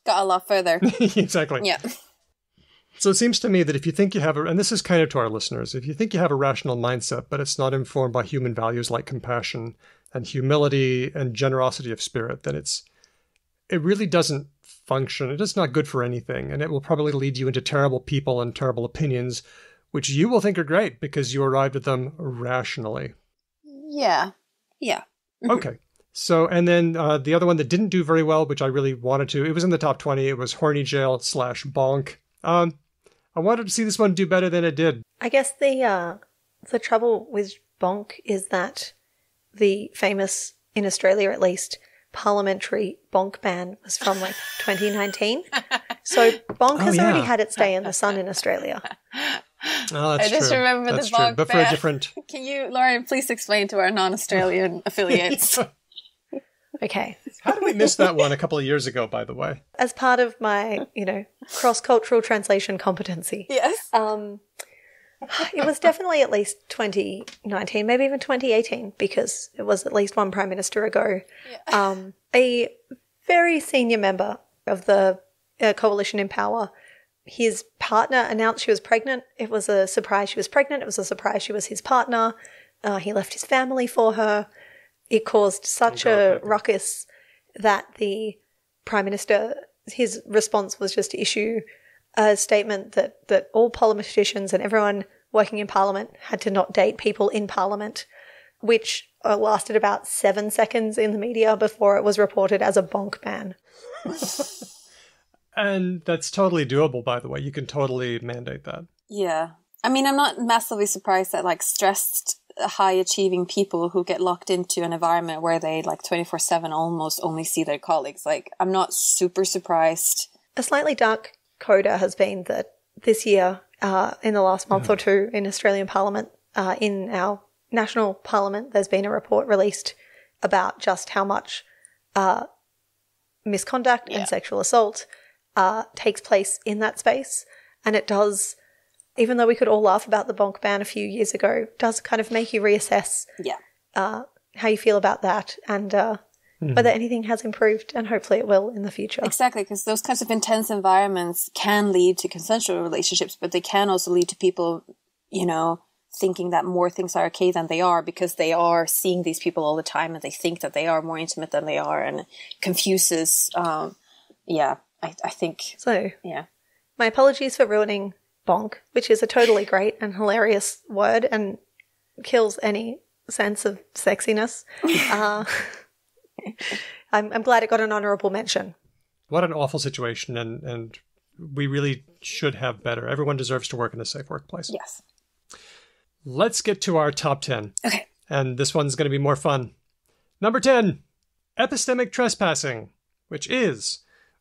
got a lot further. Exactly. Yeah. So it seems to me that if you think you have and this is kind of to our listeners, if you think you have a rational mindset, but it's not informed by human values like compassion and humility and generosity of spirit, then it really doesn't function. It is not good for anything, and it will probably lead you into terrible people and terrible opinions, which you will think are great because you arrived at them rationally. Yeah. Yeah. Mm-hmm. Okay. So, and then the other one that didn't do very well, which I really wanted to, it was in the top 20. It was Horny Jail / Bonk. I wanted to see this one do better than it did. I guess the trouble with bonk is that the famous, in Australia at least, parliamentary bonk ban was from like 2019. So bonk has already had its day in the sun in Australia. Oh, that's I just true. remember That's the true. bonk But for ban. a different... Can you, Lauren, please explain to our non-Australian affiliates? Okay. How did we miss that one a couple of years ago, by the way? As part of my, cross-cultural translation competency. Yes. It was definitely at least 2019, maybe even 2018, because it was at least one prime minister ago. Yeah. A very senior member of the coalition in power, his partner announced she was pregnant. It was a surprise she was pregnant. It was a surprise she was his partner. He left his family for her. It caused such a ruckus that the prime minister, his response was just to issue a statement that all politicians and everyone working in parliament had to not date people in parliament, which lasted about 7 seconds in the media before it was reported as a bonk ban. And that's totally doable, by the way. You can totally mandate that. Yeah. I mean, I'm not massively surprised that like stressed, high achieving people who get locked into an environment where they like 24/7 almost only see their colleagues. Like, I'm not super surprised. A slightly dark coda has been that this year, in the last month or two in Australian Parliament, in our national parliament, there's been a report released about just how much misconduct and sexual assault takes place in that space. And it does, even though we could all laugh about the bonk ban a few years ago, does kind of make you reassess how you feel about that and whether anything has improved, and hopefully it will in the future. Exactly, because those kinds of intense environments can lead to consensual relationships, but they can also lead to people, thinking that more things are okay than they are because they are seeing these people all the time and they think that they are more intimate than they are, and it confuses, I think. So, my apologies for ruining bonk, which is a totally great and hilarious word and kills any sense of sexiness. I'm glad it got an honourable mention. What an awful situation, and we really should have better. Everyone deserves to work in a safe workplace. Yes. Let's get to our top 10. Okay. And this one's going to be more fun. Number 10, epistemic trespassing, which is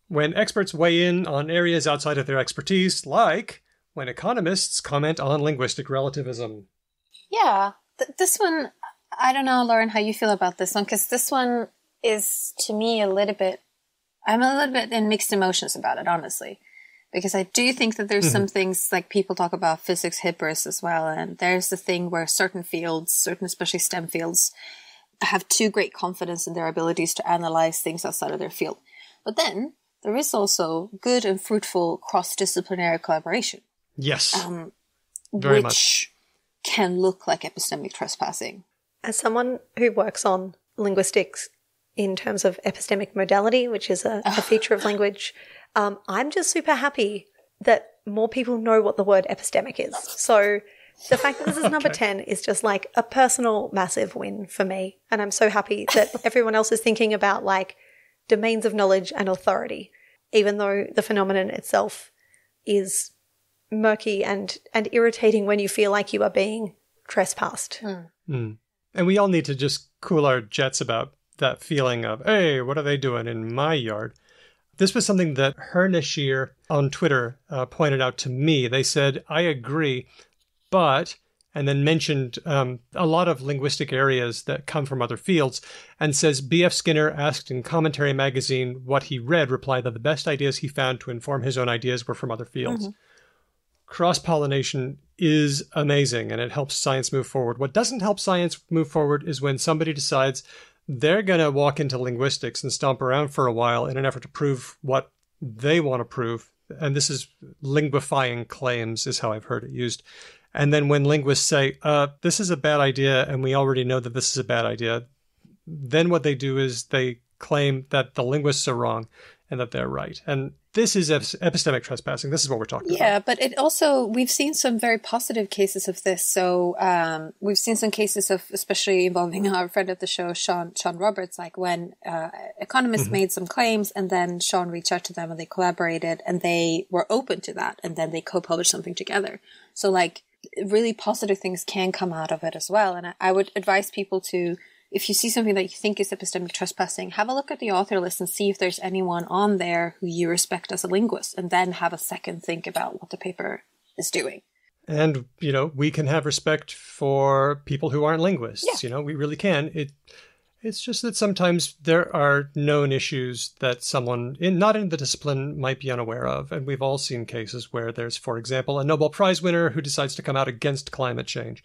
when experts weigh in on areas outside of their expertise, like when economists comment on linguistic relativism. Yeah. This one, I don't know, Lauren, how you feel about this one, because this one is, to me, I'm a little bit in mixed emotions about it, honestly. Because I do think that there's some things, like people talk about physics hybris as well, and there's the thing where certain fields, especially STEM fields, have too great confidence in their abilities to analyze things outside of their field. But then there is also good and fruitful cross-disciplinary collaboration. Yes, very much. Which can look like epistemic trespassing. As someone who works on linguistics in terms of epistemic modality, which is a feature of language, I'm just super happy that more people know what the word epistemic is. So the fact that this is number 10 is just like a personal massive win for me. And I'm so happy that everyone else is thinking about like domains of knowledge and authority, even though the phenomenon itself is murky and irritating when you feel like you are being trespassed. And we all need to just cool our jets about that feeling of, hey, what are they doing in my yard? This was something that Hernashir on Twitter pointed out to me. They said, I agree, but, and then mentioned a lot of linguistic areas that come from other fields, and says B.F. Skinner, asked in Commentary magazine what he read, replied that the best ideas he found to inform his own ideas were from other fields. cross-pollination is amazing and it helps science move forward. What doesn't help science move forward is when somebody decides they're going to walk into linguistics and stomp around for a while in an effort to prove what they want to prove. And this is linguifying claims is how I've heard it used. And then when linguists say, this is a bad idea, and we already know that this is a bad idea, then what they do is they claim that the linguists are wrong and that they're right. And this is epistemic trespassing. This is what we're talking about. Yeah, but it also, we've seen some very positive cases of this. So we've seen some cases of, especially involving our friend of the show, Sean Roberts, like when economists made some claims and then Sean reached out to them and they collaborated and they were open to that and then they co-published something together. So like really positive things can come out of it as well. And I would advise people to, if you see something that you think is epistemic trespassing, have a look at the author list and see if there's anyone on there who you respect as a linguist, and then have a second think about what the paper is doing. And, we can have respect for people who aren't linguists. Yeah. We really can. It's just that sometimes there are known issues that someone not in the discipline might be unaware of. And we've all seen cases where there's, for example, a Nobel Prize winner who decides to come out against climate change.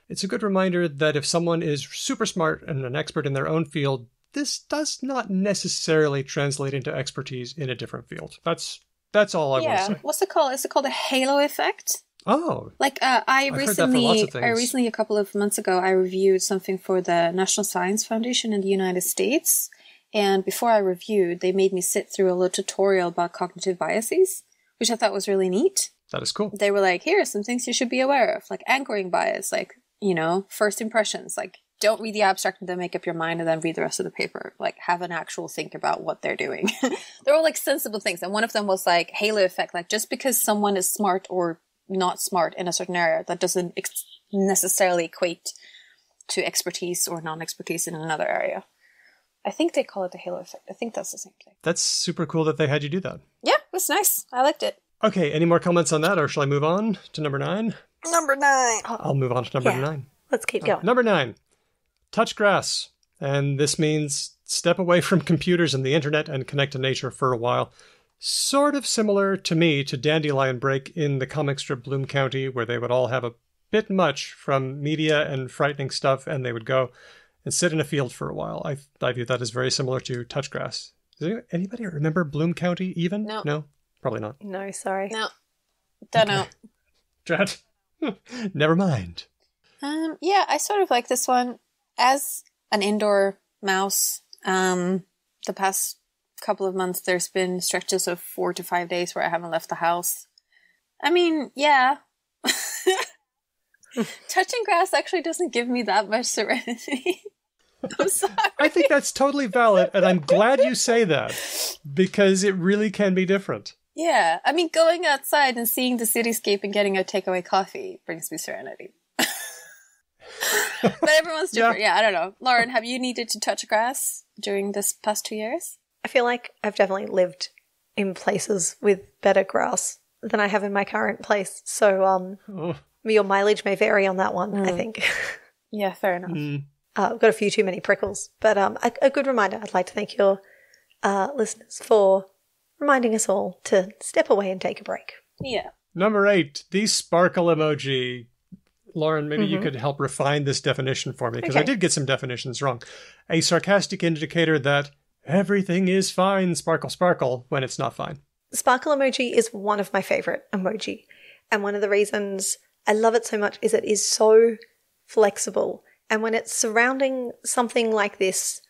It's a good reminder that if someone is super smart and an expert in their own field, this does not necessarily translate into expertise in a different field. That's all I want to say. What's it called? Is it called a halo effect? Oh. Like I recently, a couple of months ago, I reviewed something for the National Science Foundation in the United States. And before I reviewed, they made me sit through a little tutorial about cognitive biases, which I thought was really neat. That is cool. They were like, here are some things you should be aware of, like anchoring bias, like, first impressions, like don't read the abstract and then make up your mind and then read the rest of the paper. Like have an actual think about what they're doing. They're all like sensible things. And one of them was like halo effect, like just because someone is smart or not smart in a certain area, that doesn't necessarily equate to expertise or non-expertise in another area. I think they call it the halo effect. I think that's the same thing. That's super cool that they had you do that. Yeah, it was nice. I liked it. Okay, any more comments on that, or shall I move on to number 9? Number 9. I'll move on to number 9. Let's keep going. Number 9, touch grass. And this means step away from computers and the internet and connect to nature for a while. Sort of similar to me to Dandelion Break in the comic strip Bloom County, where they would all have a bit much from media and frightening stuff, and they would go and sit in a field for a while. I view that as very similar to touch grass. Does anybody remember Bloom County even? No? Probably not. No, sorry. No. Don't know. Drat. Never mind. Yeah, I sort of like this one. As an indoor mouse, the past couple of months, there's been stretches of 4 to 5 days where I haven't left the house. I mean, yeah. Touching grass actually doesn't give me that much serenity. I'm sorry. I think that's totally valid, and I'm glad you say that, because it really can be different. Yeah, I mean, going outside and seeing the cityscape and getting a takeaway coffee brings me serenity. But everyone's different. Yeah, I don't know. Lauren, have you needed to touch grass during this past 2 years? I feel like I've definitely lived in places with better grass than I have in my current place. So your mileage may vary on that one, I think. Yeah, fair enough. I've got a few too many prickles. But a good reminder. I'd like to thank your listeners for reminding us all to step away and take a break. Yeah. Number 8, the sparkle emoji. Lauren, maybe you could help refine this definition for me, because I did get some definitions wrong. A sarcastic indicator that everything is fine, sparkle, sparkle, when it's not fine. Sparkle emoji is one of my favorite emoji. And one of the reasons I love it so much is it is so flexible. And when it's surrounding something like this,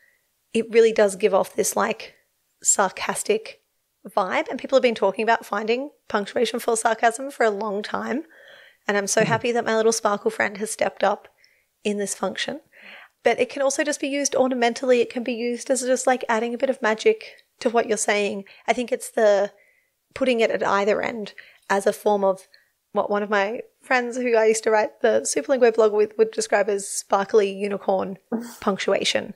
it really does give off this like sarcastic vibe. And people have been talking about finding punctuation for sarcasm for a long time. And I'm so happy that my little sparkle friend has stepped up in this function. But it can also just be used ornamentally. It can be used as just like adding a bit of magic to what you're saying. I think it's the putting it at either end as a form of what one of my friends who I used to write the Superlinguo blog with would describe as sparkly unicorn punctuation.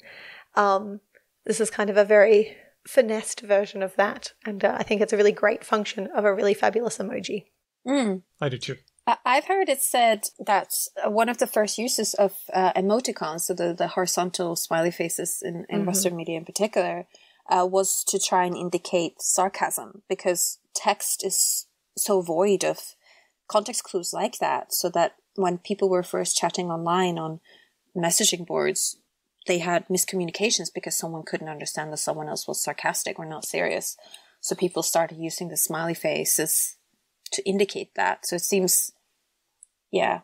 This is kind of a very finessed version of that. And I think it's a really great function of a really fabulous emoji. I do too. I've heard it said that one of the first uses of emoticons, so the horizontal smiley faces in Western media in particular, was to try and indicate sarcasm, because text is so void of context clues like that, so that when people were first chatting online on messaging boards, they had miscommunications because someone couldn't understand that someone else was sarcastic or not serious. So people started using the smiley faces to indicate that. So it seems, it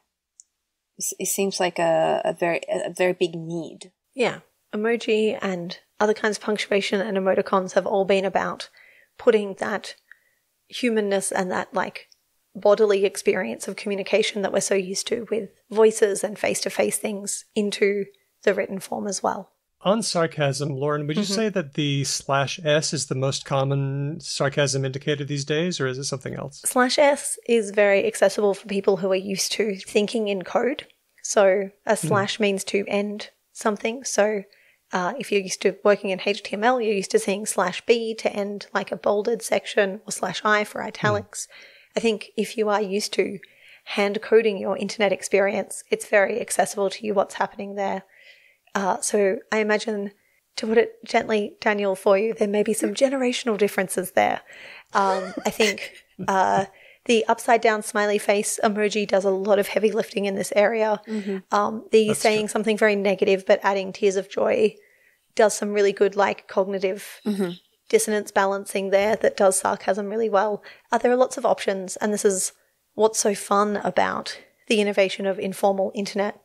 seems like a very big need. Yeah. Emoji and other kinds of punctuation and emoticons have all been about putting that humanness and that like bodily experience of communication that we're so used to with voices and face-to-face things into the written form as well. On sarcasm, Lauren, would you say that the /s is the most common sarcasm indicator these days, or is it something else? /s is very accessible for people who are used to thinking in code. So a slash means to end something. So if you're used to working in HTML, you're used to seeing /b to end like a bolded section, or /i for italics. I think if you are used to hand coding your internet experience, it's very accessible to you what's happening there. So I imagine, to put it gently, Daniel, for you, there may be some generational differences there. I think the upside down smiley face emoji does a lot of heavy lifting in this area. That's saying true. something very negative but adding tears of joy does some really good like cognitive dissonance balancing there that does sarcasm really well. There are lots of options, and this is what's so fun about the innovation of informal internet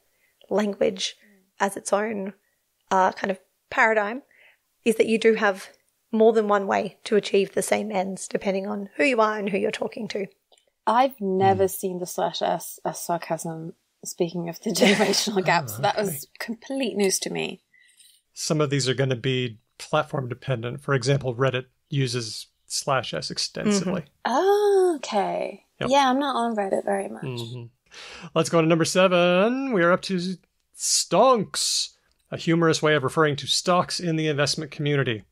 language as its own kind of paradigm, is that you do have more than one way to achieve the same ends depending on who you are and who you're talking to. I've never seen the /s as sarcasm, speaking of the generational gaps. That was complete news to me. Some of these are going to be platform dependent. For example, Reddit uses /s extensively. Oh, okay. Yep. Yeah, I'm not on Reddit very much. Let's go to number 7. We are up to stonks, a humorous way of referring to stocks in the investment community.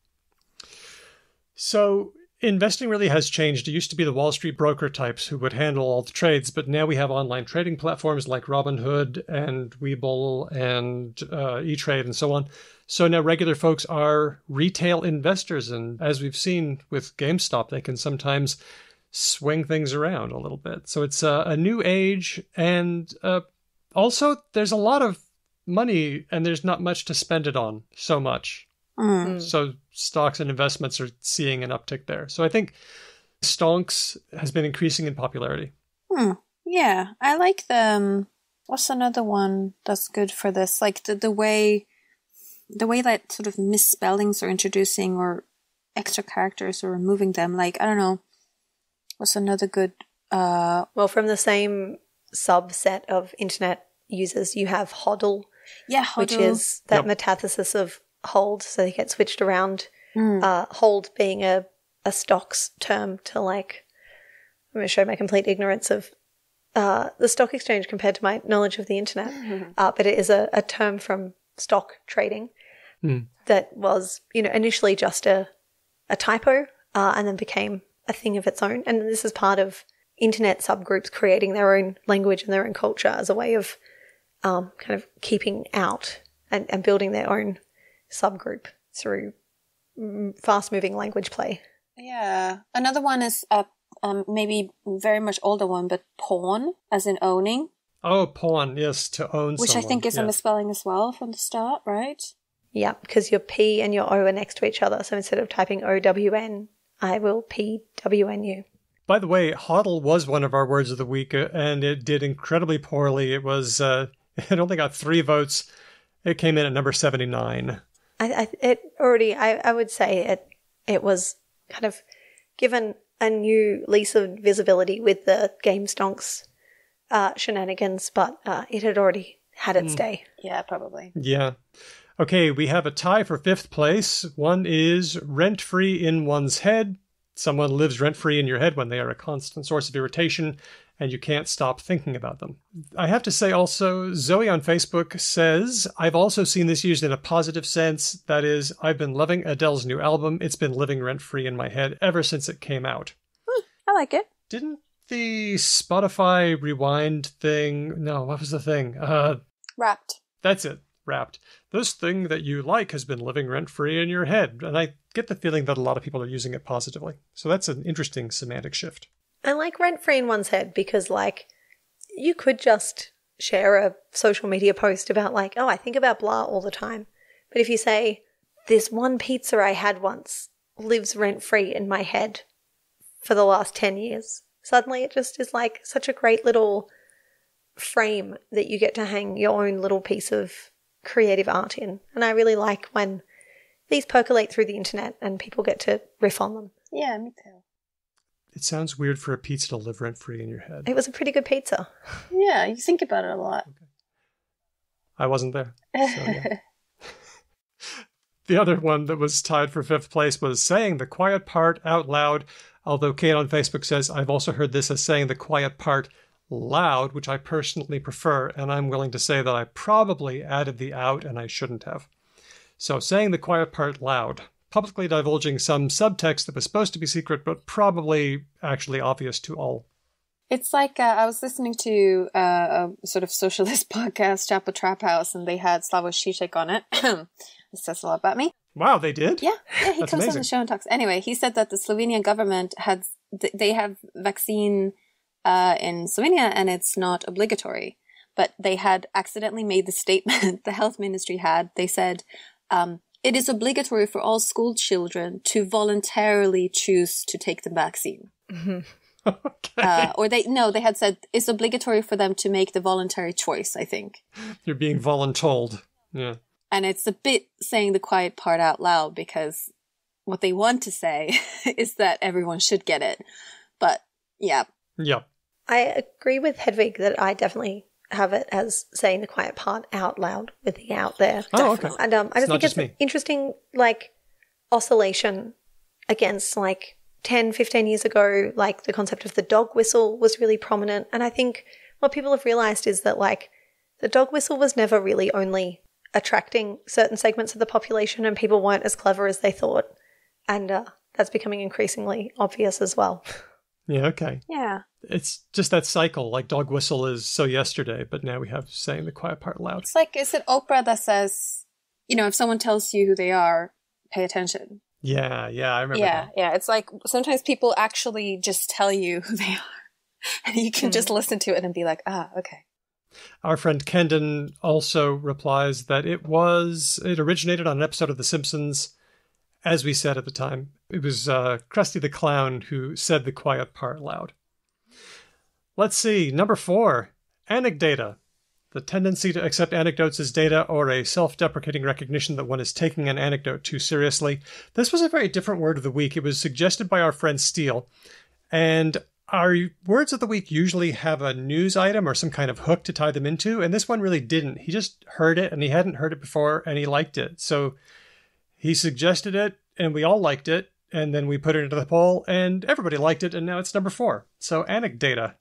So investing really has changed. It used to be the Wall Street broker types who would handle all the trades, but now we have online trading platforms like Robinhood and Webull and E-Trade and so on. So now regular folks are retail investors, and as we've seen with GameStop, they can sometimes swing things around a little bit. So it's a new age, and also there's a lot of money and there's not much to spend it on so much. So stocks and investments are seeing an uptick there. So I think stonks has been increasing in popularity. Yeah, I like them. What's another one that's good for this? Like the way that sort of misspellings are introducing or extra characters or removing them. Like, I don't know. What's another good... Well, from the same subset of internet users, you have hodl. Yeah, hodl. Which is that metathesis of hold, so they get switched around. Hold being a stocks term to like... I'm going to show my complete ignorance of the stock exchange compared to my knowledge of the internet. But it is a term from stock trading that was, initially just a typo and then became a thing of its own. And this is part of internet subgroups creating their own language and their own culture as a way of kind of keeping out and building their own subgroup through fast-moving language play. Yeah. Another one is maybe very much older one, but pawn, as in owning. Oh, pawn, yes, to own Which someone. I think is a misspelling as well from the start, right? Yeah, because your P and your O are next to each other. So instead of typing O-W-N, I will P-W-N-U. By the way, hodl was one of our words of the week, and it did incredibly poorly. It was, it only got 3 votes. It came in at number 79. I would say it was kind of given a new lease of visibility with the Game Stonks shenanigans, but it had already had its day. Yeah, probably. Yeah. Okay, we have a tie for 5th place. One is rent-free in one's head. Someone lives rent-free in your head when they are a constant source of irritation and you can't stop thinking about them. I have to say also, Zoe on Facebook says, I've also seen this used in a positive sense. That is, I've been loving Adele's new album. It's been living rent-free in my head ever since it came out. I like it. Didn't the Spotify Rewind thing... No, what was the thing? Wrapped. That's it. Wrapped. This thing that you like has been living rent-free in your head. And I get the feeling that a lot of people are using it positively. So that's an interesting semantic shift. And like rent-free in one's head, because like you could just share a social media post about like, oh, I think about blah all the time. But if you say, this one pizza I had once lives rent-free in my head for the last 10 years, suddenly it just is like such a great little frame that you get to hang your own little piece of creative art in. And I really like when these percolate through the internet and people get to riff on them. Yeah, me too. It sounds weird for a pizza to live rent-free in your head. It was a pretty good pizza. Yeah, you think about it a lot. Okay. I wasn't there. So, yeah. The other one that was tied for 5th place was saying the quiet part out loud, although Kate on Facebook says, I've also heard this as saying the quiet part loud, which I personally prefer, and I'm willing to say that I probably added the out and I shouldn't have. So saying the quiet part loud, publicly divulging some subtext that was supposed to be secret, but probably actually obvious to all. It's like I was listening to a sort of socialist podcast, Chapel Trap House, and they had Slavoj Žižek on it. This says a lot about me. Wow, they did? Yeah, he That's comes amazing. on the show and talks. Anyway, he said that the Slovenian government they have vaccine in Slovenia and it's not obligatory. But they had accidentally made the statement, the health ministry had, they said, it is obligatory for all school children to voluntarily choose to take the vaccine. Mm-hmm. Okay. They had said it's obligatory for them to make the voluntary choice, I think. You're being voluntold. Yeah. And it's a bit saying the quiet part out loud because what they want to say is that everyone should get it. But yeah. Yeah. I agree with Hedvig that I definitely have it as saying the quiet part out loud with the out there. Oh, okay. And I just think it's me. an interesting like oscillation against like 10, 15 years ago, like the concept of the dog whistle was really prominent. And I think what people have realized is that like the dog whistle was never really only attracting certain segments of the population and people weren't as clever as they thought. And that's becoming increasingly obvious as well. Yeah, okay. Yeah. It's just that cycle, like dog whistle is so yesterday, but now we have saying the quiet part loud. It's like, is it Oprah that says, if someone tells you who they are, pay attention? Yeah, I remember that. Yeah. It's like sometimes people actually just tell you who they are. And you can just listen to it and be like, okay. Our friend Kendon also replies that it originated on an episode of The Simpsons, as we said at the time. It was Krusty the Clown who said the quiet part loud. Let's see, number 4, anecdata. The tendency to accept anecdotes as data or a self-deprecating recognition that one is taking an anecdote too seriously. This was a very different word of the week. It was suggested by our friend Steele. And our words of the week usually have a news item or some kind of hook to tie them into, and this one really didn't. He just heard it, and he hadn't heard it before, and he liked it. So he suggested it, and we all liked it, and then we put it into the poll, and everybody liked it, and now it's number 4. So anecdata.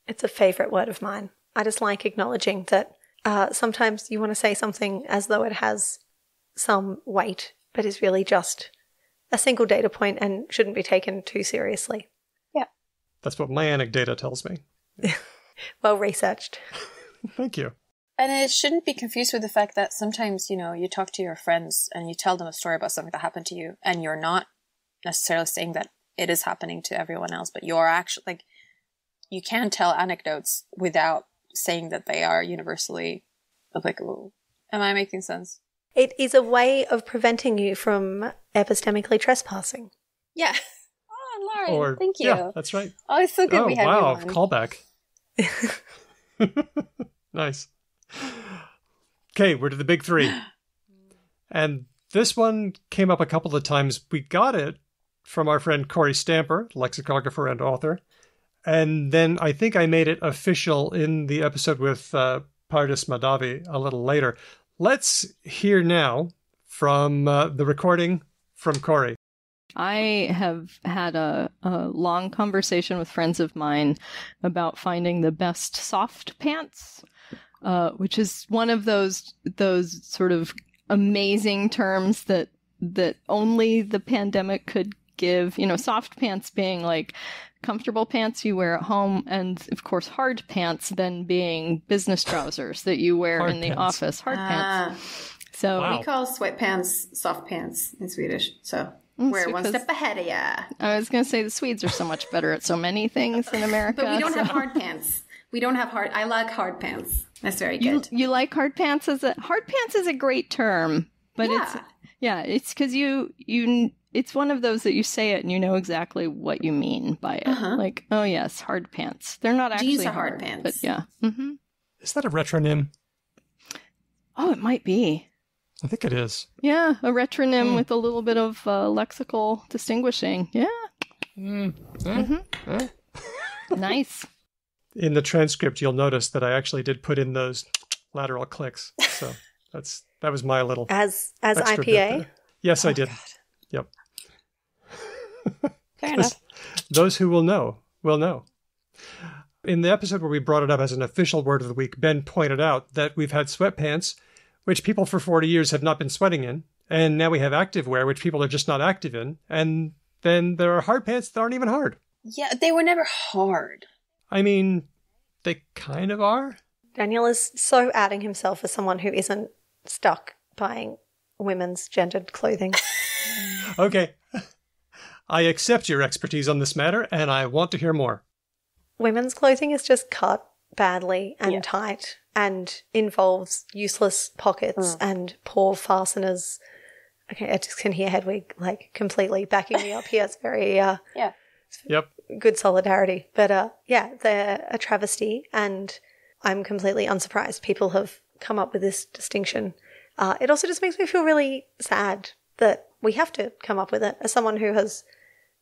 It's a favorite word of mine. I just like acknowledging that sometimes you want to say something as though it has some weight, but is really just a single data point and shouldn't be taken too seriously. Yeah. That's what my anecdata tells me. Well researched. Thank you. And it shouldn't be confused with the fact that sometimes, you talk to your friends and you tell them a story about something that happened to you, and you're not necessarily saying that it is happening to everyone else, but you're actually, like, you can tell anecdotes without saying that they are universally applicable. Am I making sense? It is a way of preventing you from epistemically trespassing. Yeah. Oh, Lauren, thank you. Yeah, that's right. Oh, it's so good we have you on. Callback. Nice. Okay, we're to the big 3. And this one came up a couple of times. We got it from our friend Corey Stamper, lexicographer and author. And then I think I made it official in the episode with Pardis Madavi a little later. Let's hear now from the recording from Corey. I have had a long conversation with friends of mine about finding the best soft pants, which is one of those sort of amazing terms that only the pandemic could give. Soft pants being like comfortable pants you wear at home, and of course hard pants then being business trousers that you wear in the office. Hard pants. So we call sweatpants soft pants in Swedish. So We're one step ahead of ya. I was going to say the Swedes are so much better at so many things in America. But we don't have hard pants. We don't have hard... I like hard pants. That's very good. You like hard pants? Hard pants is a great term, but it's because you it's one of those that you say it and you know exactly what you mean by it. Like, oh yes, hard pants. They're not actually Jeans are hard pants. But yeah. Mm-hmm. Is that a retronym? Oh, it might be. I think it is. Yeah, a retronym with a little bit of lexical distinguishing. Yeah. Nice. In the transcript, you'll notice that I actually did put in those lateral clicks. So that was my little as extra bit IPA. there. Yes, I did. God. Yep. Fair enough. Those who will know will know. In the episode where we brought it up as an official word of the week, Ben pointed out that we've had sweatpants, which people for 40 years have not been sweating in, and now we have activewear, which people are just not active in, and then there are hard pants that aren't even hard. Yeah, they were never hard. I mean, they kind of are. Daniel is so outing himself as someone who isn't stuck buying women's gendered clothing. Okay. I accept your expertise on this matter, and I want to hear more. Women's clothing is just cut badly and tight and involves useless pockets and poor fasteners. Okay, I just can hear Hedwig like completely backing me up here. It's very Yep. good solidarity. But they're a travesty, and I'm completely unsurprised people have come up with this distinction. It also just makes me feel really sad that we have to come up with it. As someone who has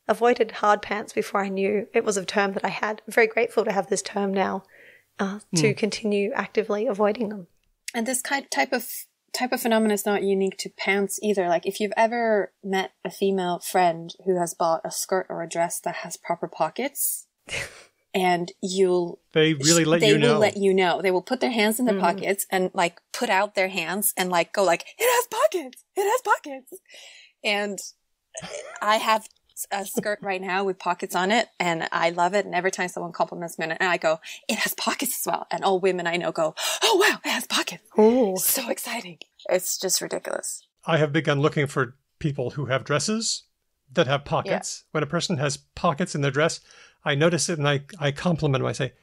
avoided hard pants before I knew it was a term that I had, I'm very grateful to have this term now to continue actively avoiding them. And this type of phenomenon is not unique to pants either. Like if you've ever met a female friend who has bought a skirt or a dress that has proper pockets, and they will let you know. They will put their hands in their pockets and like put out their hands and like go like, it has pockets. It has pockets. And I have a skirt right now with pockets on it, and I love it. And every time someone compliments me on it, and I go, it has pockets as well. And all women I know go, oh wow, it has pockets. Oh, So exciting. It's just ridiculous. I have begun looking for people who have dresses that have pockets. When a person has pockets in their dress, I notice it and I compliment them. I say,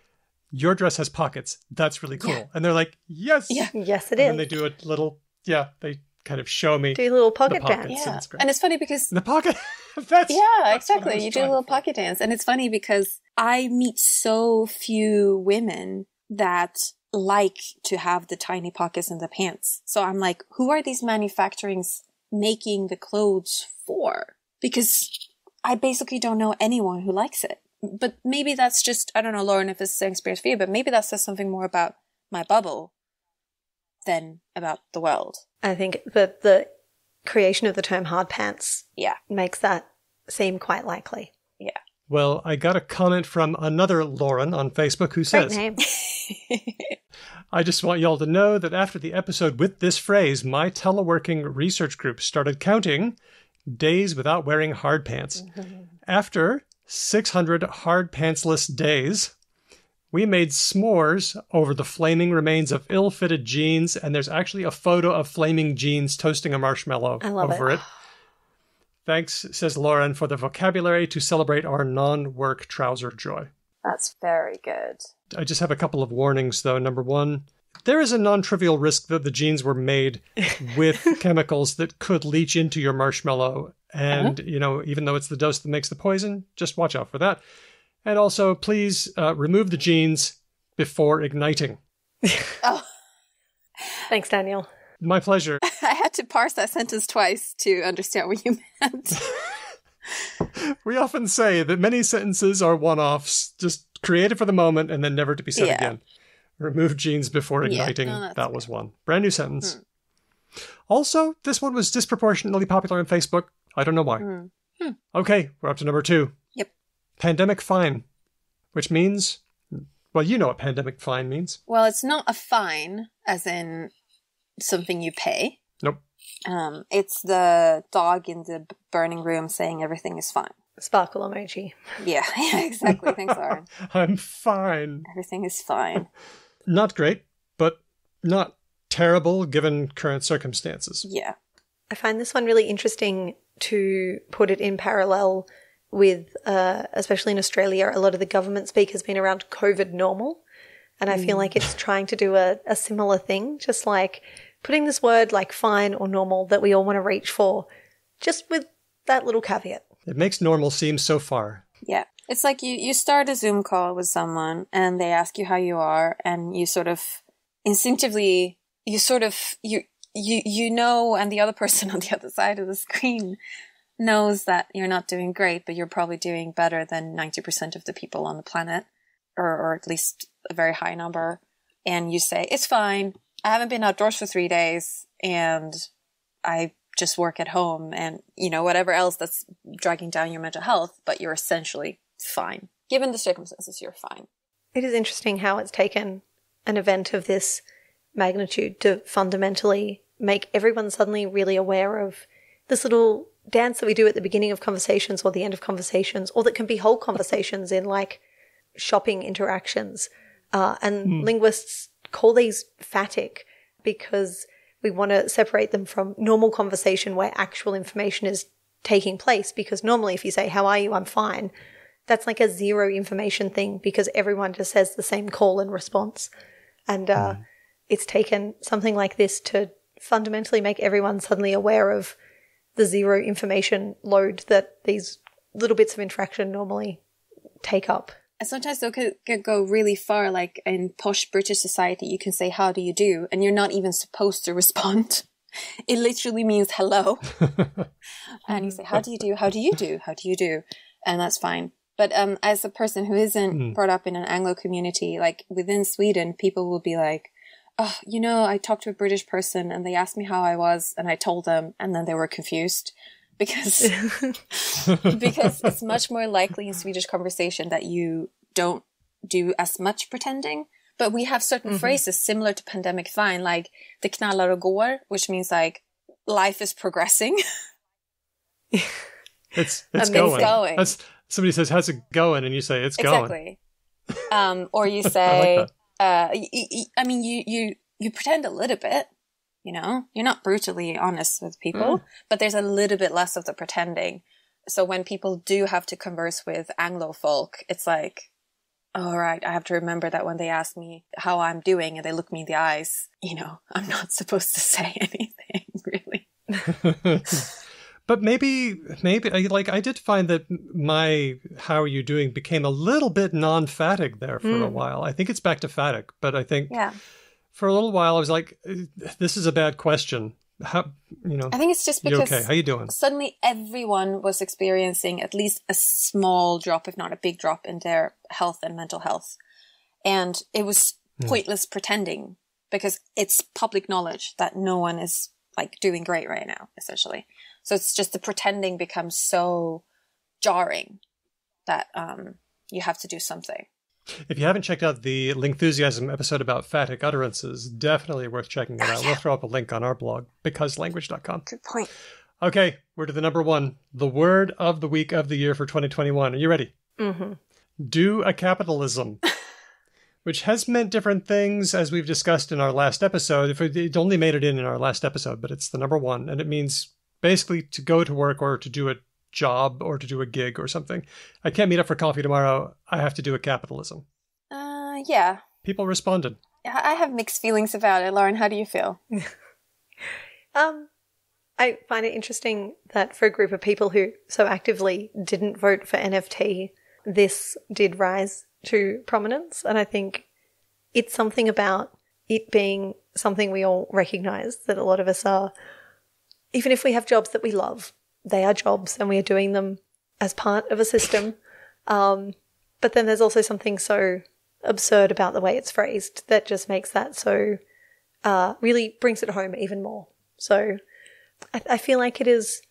your dress has pockets. That's really cool. And they're like, yes. yes, it And is. they do a little, they kind of show me Do a little pocket the dance. pockets. Yeah. It's great. And it's funny because The pocket. That's yeah, what I exactly. was You do a trying little for. pocket dance. And it's funny because I meet so few women that like to have the tiny pockets in the pants. So I'm like, who are these manufacturers making the clothes for? Because I basically don't know anyone who likes it. But maybe that's just, I don't know, Lauren, if it's the same experience for you, but maybe that says something more about my bubble than about the world. I think that the creation of the term hard pants Yeah. makes that seem quite likely. Yeah. Well, I got a comment from another Lauren on Facebook who Great says, name. I just want y'all to know that after the episode with this phrase, my teleworking research group started counting days without wearing hard pants. After 600 hard pantsless days, we made s'mores over the flaming remains of ill-fitted jeans, and there's actually a photo of flaming jeans toasting a marshmallow I love over it. it. Thanks, says Lauren, for the vocabulary to celebrate our non-work trouser joy. That's very good. I just have a couple of warnings, though. Number one, there is a non-trivial risk that the jeans were made with chemicals that could leach into your marshmallow. And, even though it's the dose that makes the poison, just watch out for that. And also, please remove the jeans before igniting. Oh, Thanks, Daniel. My pleasure. I had to parse that sentence twice to understand what you meant. We often say that many sentences are one-offs, just created for the moment and then never to be said Yeah. again. Remove jeans before igniting. no, that's That was one. Brand new sentence. Also, this one was disproportionately popular on Facebook. I don't know why. Okay, we're up to number 2. Yep. Pandemic fine, which means, well, you know what pandemic fine means. Well, it's not a fine, as in something you pay. Nope. It's the dog in the burning room saying everything is fine. Sparkle emoji. Yeah, exactly. Thanks, Lauren. I'm fine. Everything is fine. Not great, but not terrible given current circumstances. Yeah. I find this one really interesting to put it in parallel with, especially in Australia, a lot of the government speak has been around COVID normal. And I feel like it's trying to do a similar thing, just like putting this word like fine or normal that we all want to reach for, just with that little caveat. It makes normal seem so far. Yeah. It's like you start a Zoom call with someone and they ask you how you are, and you sort of instinctively, you know, and the other person on the other side of the screen knows that you're not doing great, but you're probably doing better than 90% of the people on the planet, or at least a very high number. And you say, it's fine. I haven't been outdoors for 3 days and I just work at home and, you know, whatever else that's dragging down your mental health, but you're essentially fine. Given the circumstances, you're fine. It is interesting how it's taken an event of this magnitude to fundamentally make everyone suddenly really aware of this little dance that we do at the beginning of conversations or the end of conversations, or that can be whole conversations in like shopping interactions. Linguists call these phatic because we want to separate them from normal conversation where actual information is taking place. Because normally if you say, how are you? I'm fine. That's like a zero information thing because everyone just says the same call and response. And it's taken something like this to fundamentally make everyone suddenly aware of the zero information load that these little bits of interaction normally take up. And sometimes they could go really far, like in posh British society, you can say, how do you do? And you're not even supposed to respond. It literally means hello. And you say, how do you do? How do you do? How do you do? And that's fine. But as a person who isn't brought up in an Anglo community, like within Sweden, people will be like, oh, you know, I talked to a British person and they asked me how I was and I told them, and then they were confused. Because it's much more likely in Swedish conversation that you don't do as much pretending. But we have certain phrases similar to pandemic fine, like det knallar och går, which means like life is progressing. It's going. That's, somebody says, how's it going? And you say, it's going. Exactly. Or you say, I mean, you pretend a little bit. You know, you're not brutally honest with people, but there's a little bit less of the pretending. So when people do have to converse with Anglo folk, it's like, all right, I have to remember that when they ask me how I'm doing and they look me in the eyes, you know, I'm not supposed to say anything really. But maybe, like I did find that my "how are you doing" became a little bit non-phatic there for a while. I think it's back to phatic, but I think for a little while I was like, "This is a bad question." How, you know? I think it's just because okay. How you doing? Suddenly, everyone was experiencing at least a small drop, if not a big drop, in their health and mental health, and it was pointless pretending because it's public knowledge that no one is like doing great right now, essentially. So it's just the pretending becomes so jarring that you have to do something. If you haven't checked out the Lingthusiasm episode about phatic utterances, definitely worth checking it out. We'll throw up a link on our blog, becauselanguage.com. Good point. Okay, we're to the number one, the word of the week of the year for 2021. Are you ready? Mm-hmm. Do a capitalism. Which has meant different things, as we've discussed in our last episode. If it only made it in our last episode, but it's the number one. And it means basically to go to work or to do a job or to do a gig or something. I can't meet up for coffee tomorrow. I have to do a capitalism. Yeah. People responded. I have mixed feelings about it. Lauren, how do you feel? I find it interesting that for a group of people who so actively didn't vote for NFT, this did rise to prominence. And I think it's something about it being something we all recognize, that a lot of us are, even if we have jobs that we love, they are jobs and we are doing them as part of a system. But then there's also something so absurd about the way it's phrased that just makes that so, really brings it home even more. So I feel like it is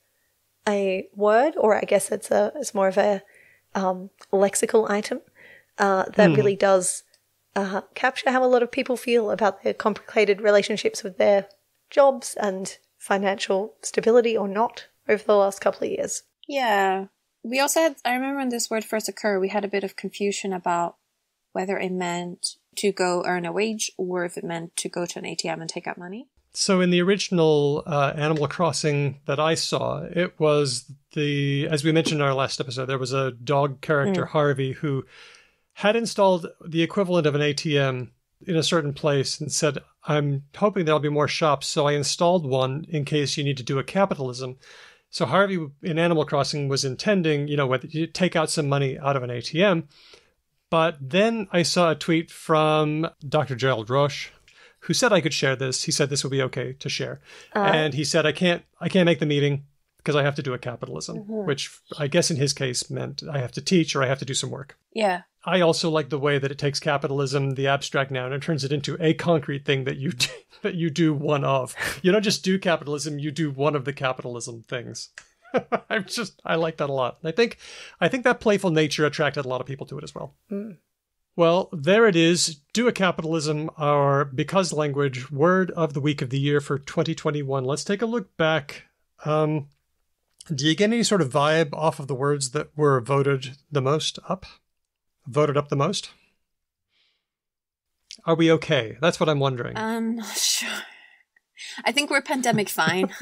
a word, or I guess it's more of a lexical item that really does capture how a lot of people feel about their complicated relationships with their jobs and financial stability or not over the last couple of years. Yeah. We also had, I remember when this word first occurred, we had a bit of confusion about whether it meant to go earn a wage or if it meant to go to an ATM and take out money. So in the original Animal Crossing that I saw, it was as we mentioned in our last episode, there was a dog character, Harvey, who had installed the equivalent of an ATM in a certain place and said, I'm hoping there'll be more shops, so I installed one in case you need to do a capitalism. So Harvey in Animal Crossing was intending, whether you take out some money out of an ATM. But then I saw a tweet from Dr. Gerald Roche, who said I could share this. He said this would be okay to share. And he said, I can't make the meeting because I have to do a capitalism, which I guess in his case meant I have to teach or I have to do some work. Yeah. I also like the way that it takes capitalism, the abstract noun, and turns it into a concrete thing that you do one of. You don't just do capitalism, you do one of the capitalism things. I like that a lot. I think that playful nature attracted a lot of people to it as well. Well, there it is. Do a capitalism, our Because language word of the week of the year for 2021. Let's take a look back. Do you get any sort of vibe off of the words that were voted up the most? Are we okay? That's what I'm wondering. I'm not sure. I think we're pandemic fine.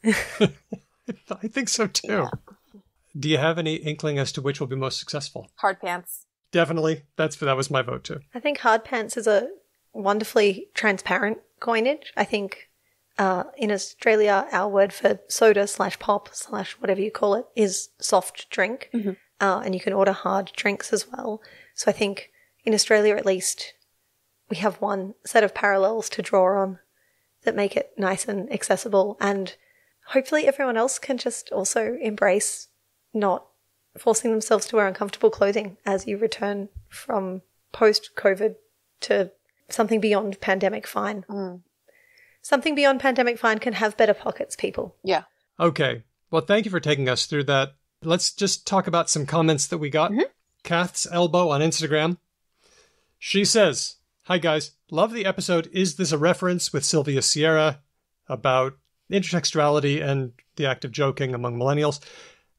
I think so too. Yeah. Do you have any inkling as to which will be most successful? Hard pants. Definitely. That was my vote too. I think hard pants is a wonderfully transparent coinage. I think in Australia, our word for soda /pop / whatever you call it is soft drink. And you can order hard drinks as well. So I think in Australia, at least, we have one set of parallels to draw on that make it nice and accessible. And hopefully everyone else can just also embrace not forcing themselves to wear uncomfortable clothing as you return from post-COVID to something beyond pandemic fine. Something beyond pandemic fine can have better pockets, people. Yeah. Okay. Well, thank you for taking us through that. Let's just talk about some comments that we got. Kath's Elbow on Instagram. She says, hi guys, love the episode. Is this a reference with Sylvia Sierra about intertextuality and the act of joking among millennials?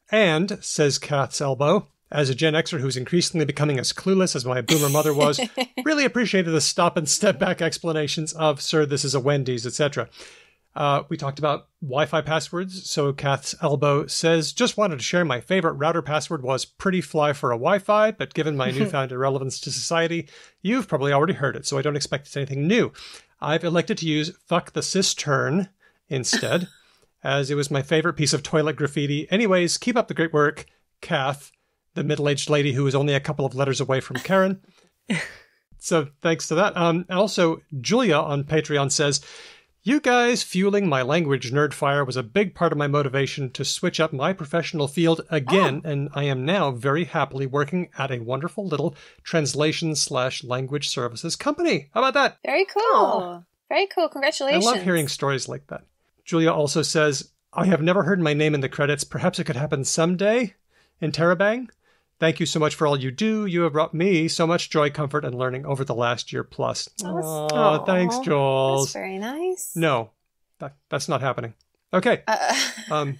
And, says Kath's Elbow, as a Gen Xer who's increasingly becoming as clueless as my boomer mother was, really appreciated the stop and step back explanations of, sir, this is a Wendy's, etc. We talked about Wi-Fi passwords. So Kath's Elbow says, just wanted to share my favorite router password was pretty fly for a Wi-Fi, but given my newfound irrelevance to society, you've probably already heard it, so I don't expect it's anything new. I've elected to use fuck the cistern instead, as it was my favorite piece of toilet graffiti. Anyways, keep up the great work, Kath, the middle-aged lady who is only a couple of letters away from Karen. So thanks to that. Also, Julia on Patreon says, you guys fueling my language nerd fire was a big part of my motivation to switch up my professional field again, and I am now very happily working at a wonderful little translation/language services company. How about that? Very cool. Very cool. Congratulations. I love hearing stories like that. Julia also says, I have never heard my name in the credits. Perhaps it could happen someday in Terabang. Thank you so much for all you do. You have brought me so much joy, comfort, and learning over the last year plus. Oh, thanks, Jules. That's very nice. No, that's not happening. Okay. I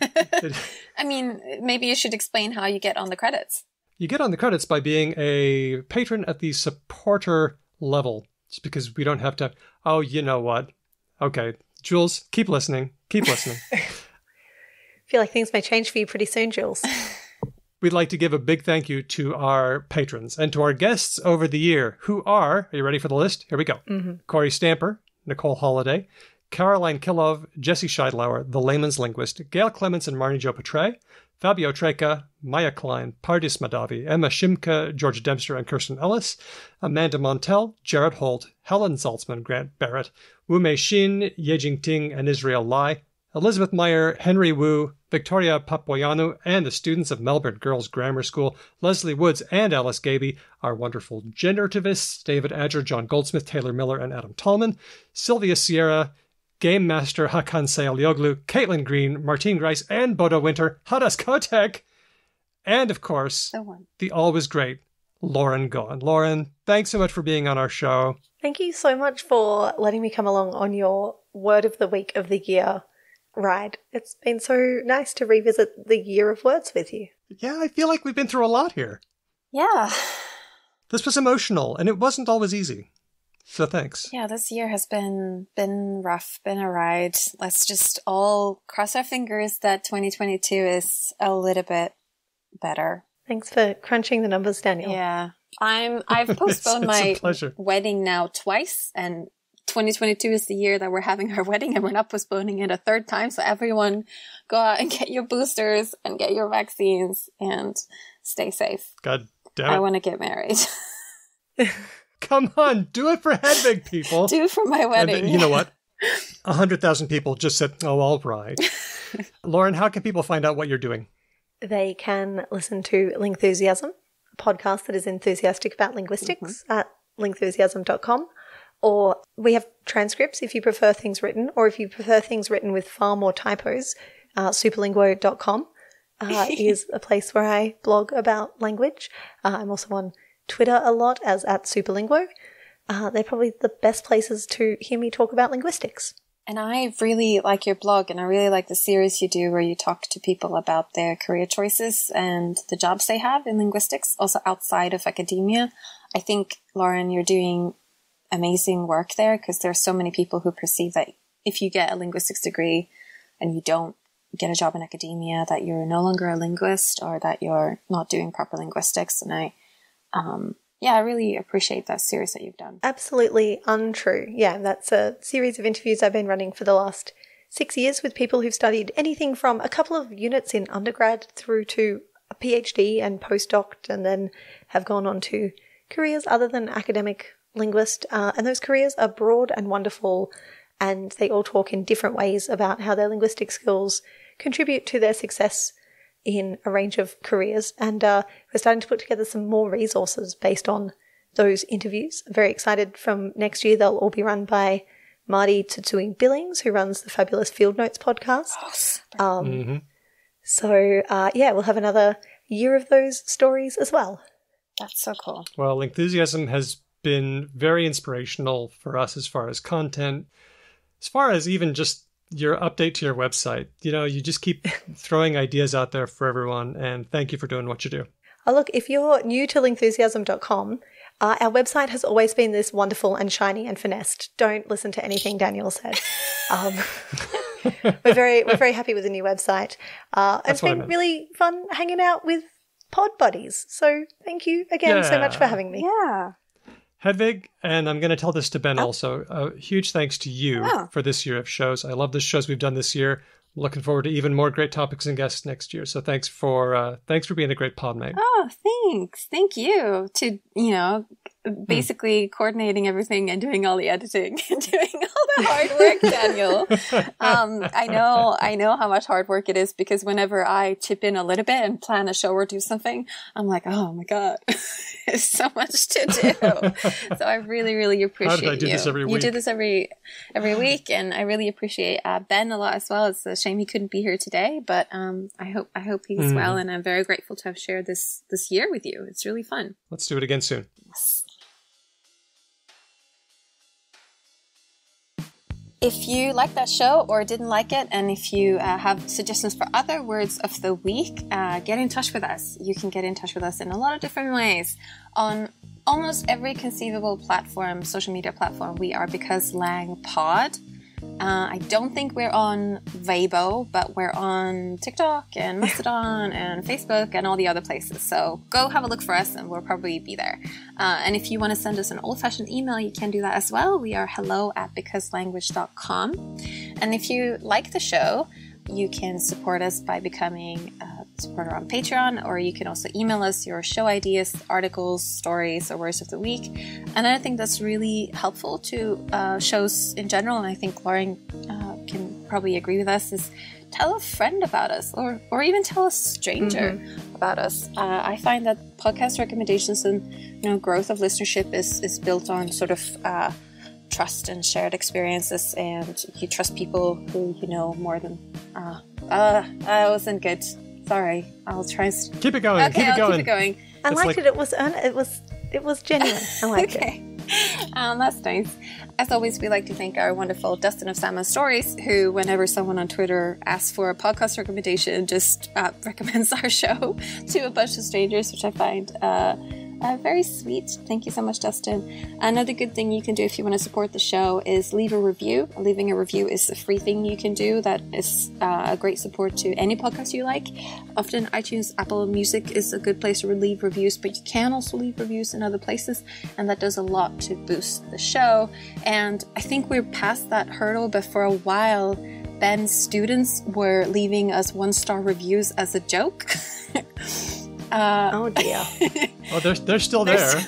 mean, maybe you should explain how you get on the credits. You get on the credits by being a patron at the supporter level. It's because we don't have to... Oh, you know what? Okay. Jules, keep listening. Keep listening. I feel like things may change for you pretty soon, Jules. We'd like to give a big thank you to our patrons and to our guests over the year, who are you ready for the list? Here we go. Corey Stamper, Nicole Holliday, Caroline Kilov, Jesse Scheidlauer, The Layman's Linguist, Gail Clements and Marnie Jo Petray, Fabio Treca, Maya Klein, Pardis Madavi, Emma Shimka, George Dempster and Kirsten Ellis, Amanda Montel, Jared Holt, Helen Saltzman, Grant Barrett, Wu Mei Shin, Yejing Ting and Israel Lai, Elizabeth Meyer, Henry Wu, Victoria Papoyanu, and the students of Melbourne Girls Grammar School, Leslie Woods and Alice Gaby, our wonderful generativists, David Adger, John Goldsmith, Taylor Miller, and Adam Tallman, Sylvia Sierra, Game Master Hakan Sayalioglu, Caitlin Green, Martine Grice, and Bodo Winter, Hadas Kotek, and of course, the always great Lauren Gawne. Lauren, thanks so much for being on our show. Thank you so much for letting me come along on your Word of the Week of the Year ride. It's been so nice to revisit the year of words with you. Yeah, I feel like we've been through a lot here. Yeah. This was emotional, and it wasn't always easy. So thanks. Yeah, this year has been rough, been a ride. Let's just all cross our fingers that 2022 is a little bit better. Thanks for crunching the numbers, Daniel. Yeah. I've postponed my wedding now twice, and 2022 is the year that we're having our wedding, and we're not postponing it a third time. So everyone go out and get your boosters and get your vaccines and stay safe. God damn it. I want to get married. Come on, do it for Hedvig, people. Do it for my wedding. And you know what? 100,000 people just said, oh, all right. Lauren, how can people find out what you're doing? They can listen to Lingthusiasm, a podcast that is enthusiastic about linguistics at lingthusiasm.com. Or we have transcripts if you prefer things written, or if you prefer things written with far more typos, superlinguo.com is a place where I blog about language. I'm also on Twitter a lot as at superlinguo. They're probably the best places to hear me talk about linguistics. And I really like your blog, and I really like the series you do where you talk to people about their career choices and the jobs they have in linguistics, also outside of academia. I think, Lauren, you're doing amazing work there, because there are so many people who perceive that if you get a linguistics degree and you don't get a job in academia, that you're no longer a linguist or that you're not doing proper linguistics. And I really appreciate that series that you've done. Absolutely untrue. Yeah, that's a series of interviews I've been running for the last 6 years with people who've studied anything from a couple of units in undergrad through to a PhD and postdoc, and then have gone on to careers other than academic linguist. And those careers are broad and wonderful, and they all talk in different ways about how their linguistic skills contribute to their success in a range of careers. And we're starting to put together some more resources based on those interviews. I'm very excited. From next year, they'll all be run by Marty Tsutsui Billings, who runs the Fabulous Field Notes podcast. So, we'll have another year of those stories as well. That's so cool. Well, Enthusiasm has been very inspirational for us as far as content, as far as even just your update to your website. You know, you just keep throwing ideas out there for everyone, and thank you for doing what you do. Oh, look, if you're new to lingthusiasm.com, our website has always been this wonderful and shiny and finessed. Don't listen to anything Daniel said. We're very happy with the new website. It's been really fun hanging out with pod buddies. So thank you again so much for having me. Yeah. Hedvig, and I'm going to tell this to Ben also, a huge thanks to you for this year of shows. I love the shows we've done this year. Looking forward to even more great topics and guests next year. So thanks for being a great pod mate. Oh, thanks. Thank you to, basically coordinating everything and doing all the editing and doing all the hard work, Daniel. I know how much hard work it is, because whenever I chip in a little bit and plan a show or do something, I'm like, oh my God, there's so much to do. So I really, really appreciate you. How did I do this every week? You do this every week, and I really appreciate Ben a lot as well. It's a shame he couldn't be here today, but I hope he's well, and I'm very grateful to have shared this year with you. It's really fun. Let's do it again soon. Yes. If you liked that show or didn't like it, and if you have suggestions for other words of the week, get in touch with us. You can get in touch with us in a lot of different ways. On almost every conceivable platform, social media platform, we are Because Lang Pod. I don't think we're on Weibo, but we're on TikTok and Mastodon and Facebook and all the other places. So go have a look for us, and we'll probably be there. And if you want to send us an old-fashioned email, you can do that as well. We are hello@becauselanguage.com. And if you like the show, you can support us by becoming a supporter on Patreon, or you can also email us your show ideas, articles, stories, or words of the week. And I think that's really helpful to shows in general, and I think Lauren can probably agree with us, is tell a friend about us, or even tell a stranger about us. I find that podcast recommendations and growth of listenership is built on sort of trust and shared experiences, and you trust people who you know more than that wasn't good. Sorry, I'll try. Keep it going. Okay, I'll keep it going. I liked it. It was genuine. I liked it. That's nice. As always, we like to thank our wonderful Dustin of Salmon Stories, who, whenever someone on Twitter asks for a podcast recommendation, just recommends our show to a bunch of strangers, which I find Very sweet. Thank you so much, Dustin. Another good thing you can do if you want to support the show is leave a review. Leaving a review is a free thing you can do that is a great support to any podcast you like. Often iTunes, Apple Music is a good place to leave reviews, but you can also leave reviews in other places, and that does a lot to boost the show. And I think we're past that hurdle, but for a while, Ben's students were leaving us 1-star reviews as a joke. Oh dear. Oh, they're still there.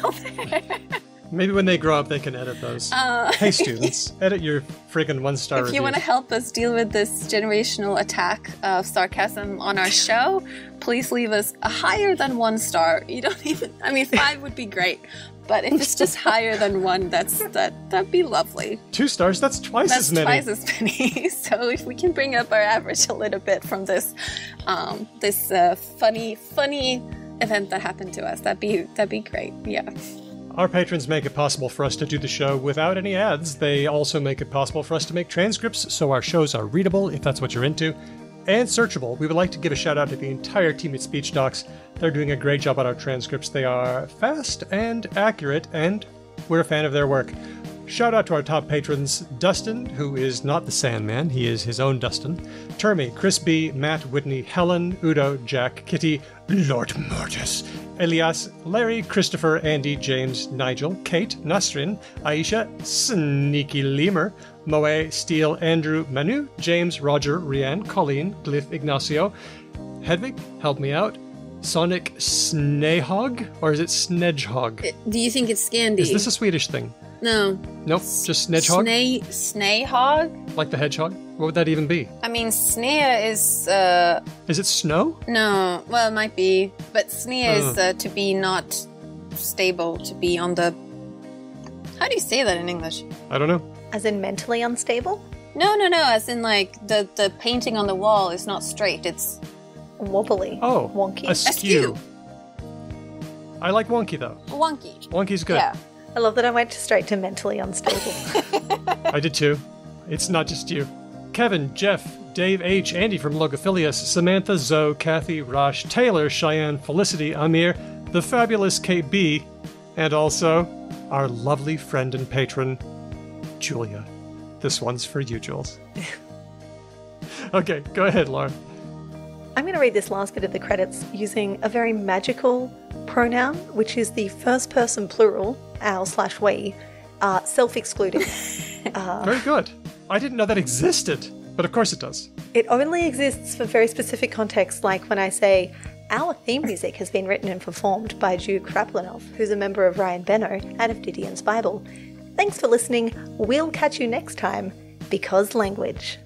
Maybe when they grow up, they can edit those. Hey, students, edit your friggin' 1-star reviews. If you want to help us deal with this generational attack of sarcasm on our show, please leave us a higher than 1 star. You don't even, 5 would be great. But if it's just higher than 1, that'd be lovely. 2 stars, that's twice as many. That's twice as many. So if we can bring up our average a little bit from this funny event that happened to us, that'd be great. Yeah. Our patrons make it possible for us to do the show without any ads. They also make it possible for us to make transcripts so our shows are readable, if that's what you're into, and searchable. We would like to give a shout out to the entire team at Speech Docs. They're doing a great job on our transcripts. They are fast and accurate, and we're a fan of their work. Shout out to our top patrons, Dustin, who is not the Sandman, he is his own Dustin, Termy, Chris B, Matt, Whitney, Helen, Udo, Jack, Kitty, Lord Mortis, Elias, Larry, Christopher, Andy, James, Nigel, Kate, Nasrin, Aisha, Sneaky Lemur, Moe, Steele, Andrew, Manu, James, Roger, Rianne, Colleen, Glyph, Ignacio, Hedvig, help me out, Sonic Snehog, or is it Snedgehog? Do you think it's Scandi? Is this a Swedish thing? No. Nope, just Snedgehog? Snehog? Like the hedgehog? What would that even be? Snea is... Is it snow? No, well, it might be. But Snea is to be not stable, to be on the... How do you say that in English? I don't know. As in mentally unstable? No, as in like the painting on the wall is not straight, it's... Wobbly. Oh. Wonky. Askew. I like wonky, though. Wonky. Wonky's good. Yeah. I love that I went straight to mentally unstable. I did too. It's not just you. Kevin, Jeff, Dave H, Andy from Logophilius, Samantha, Zoe, Kathy, Rosh, Taylor, Cheyenne, Felicity, Amir, the fabulous KB, and also our lovely friend and patron, Julia. This one's for you, Jules. Okay, go ahead, Lauren. I'm going to read this last bit of the credits using a very magical pronoun, which is the first person plural, our/we, self-excluding. Very good. I didn't know that existed, but of course it does. It only exists for very specific contexts, like when I say, our theme music has been written and performed by Drew Kraplinov, who's a member of Ryan Benno and of Didion's Bible. Thanks for listening. We'll catch you next time, because language.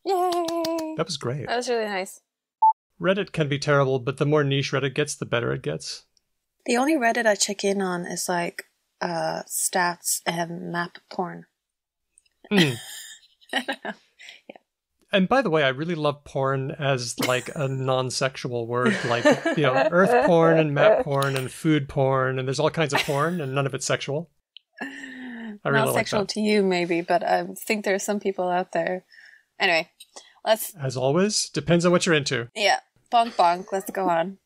Yay! That was great. That was really nice. Reddit can be terrible, but the more niche Reddit gets, the better it gets. The only Reddit I check in on is like stats and map porn. Mm. Yeah. And by the way, I really love porn as like a non-sexual word, like, earth porn and map porn and food porn, and there's all kinds of porn, and none of it's sexual. I really Not sexual like that. to you, maybe, but I think there are some people out there. Anyway, let's... As always, depends on what you're into. Yeah, bonk bonk, let's go on.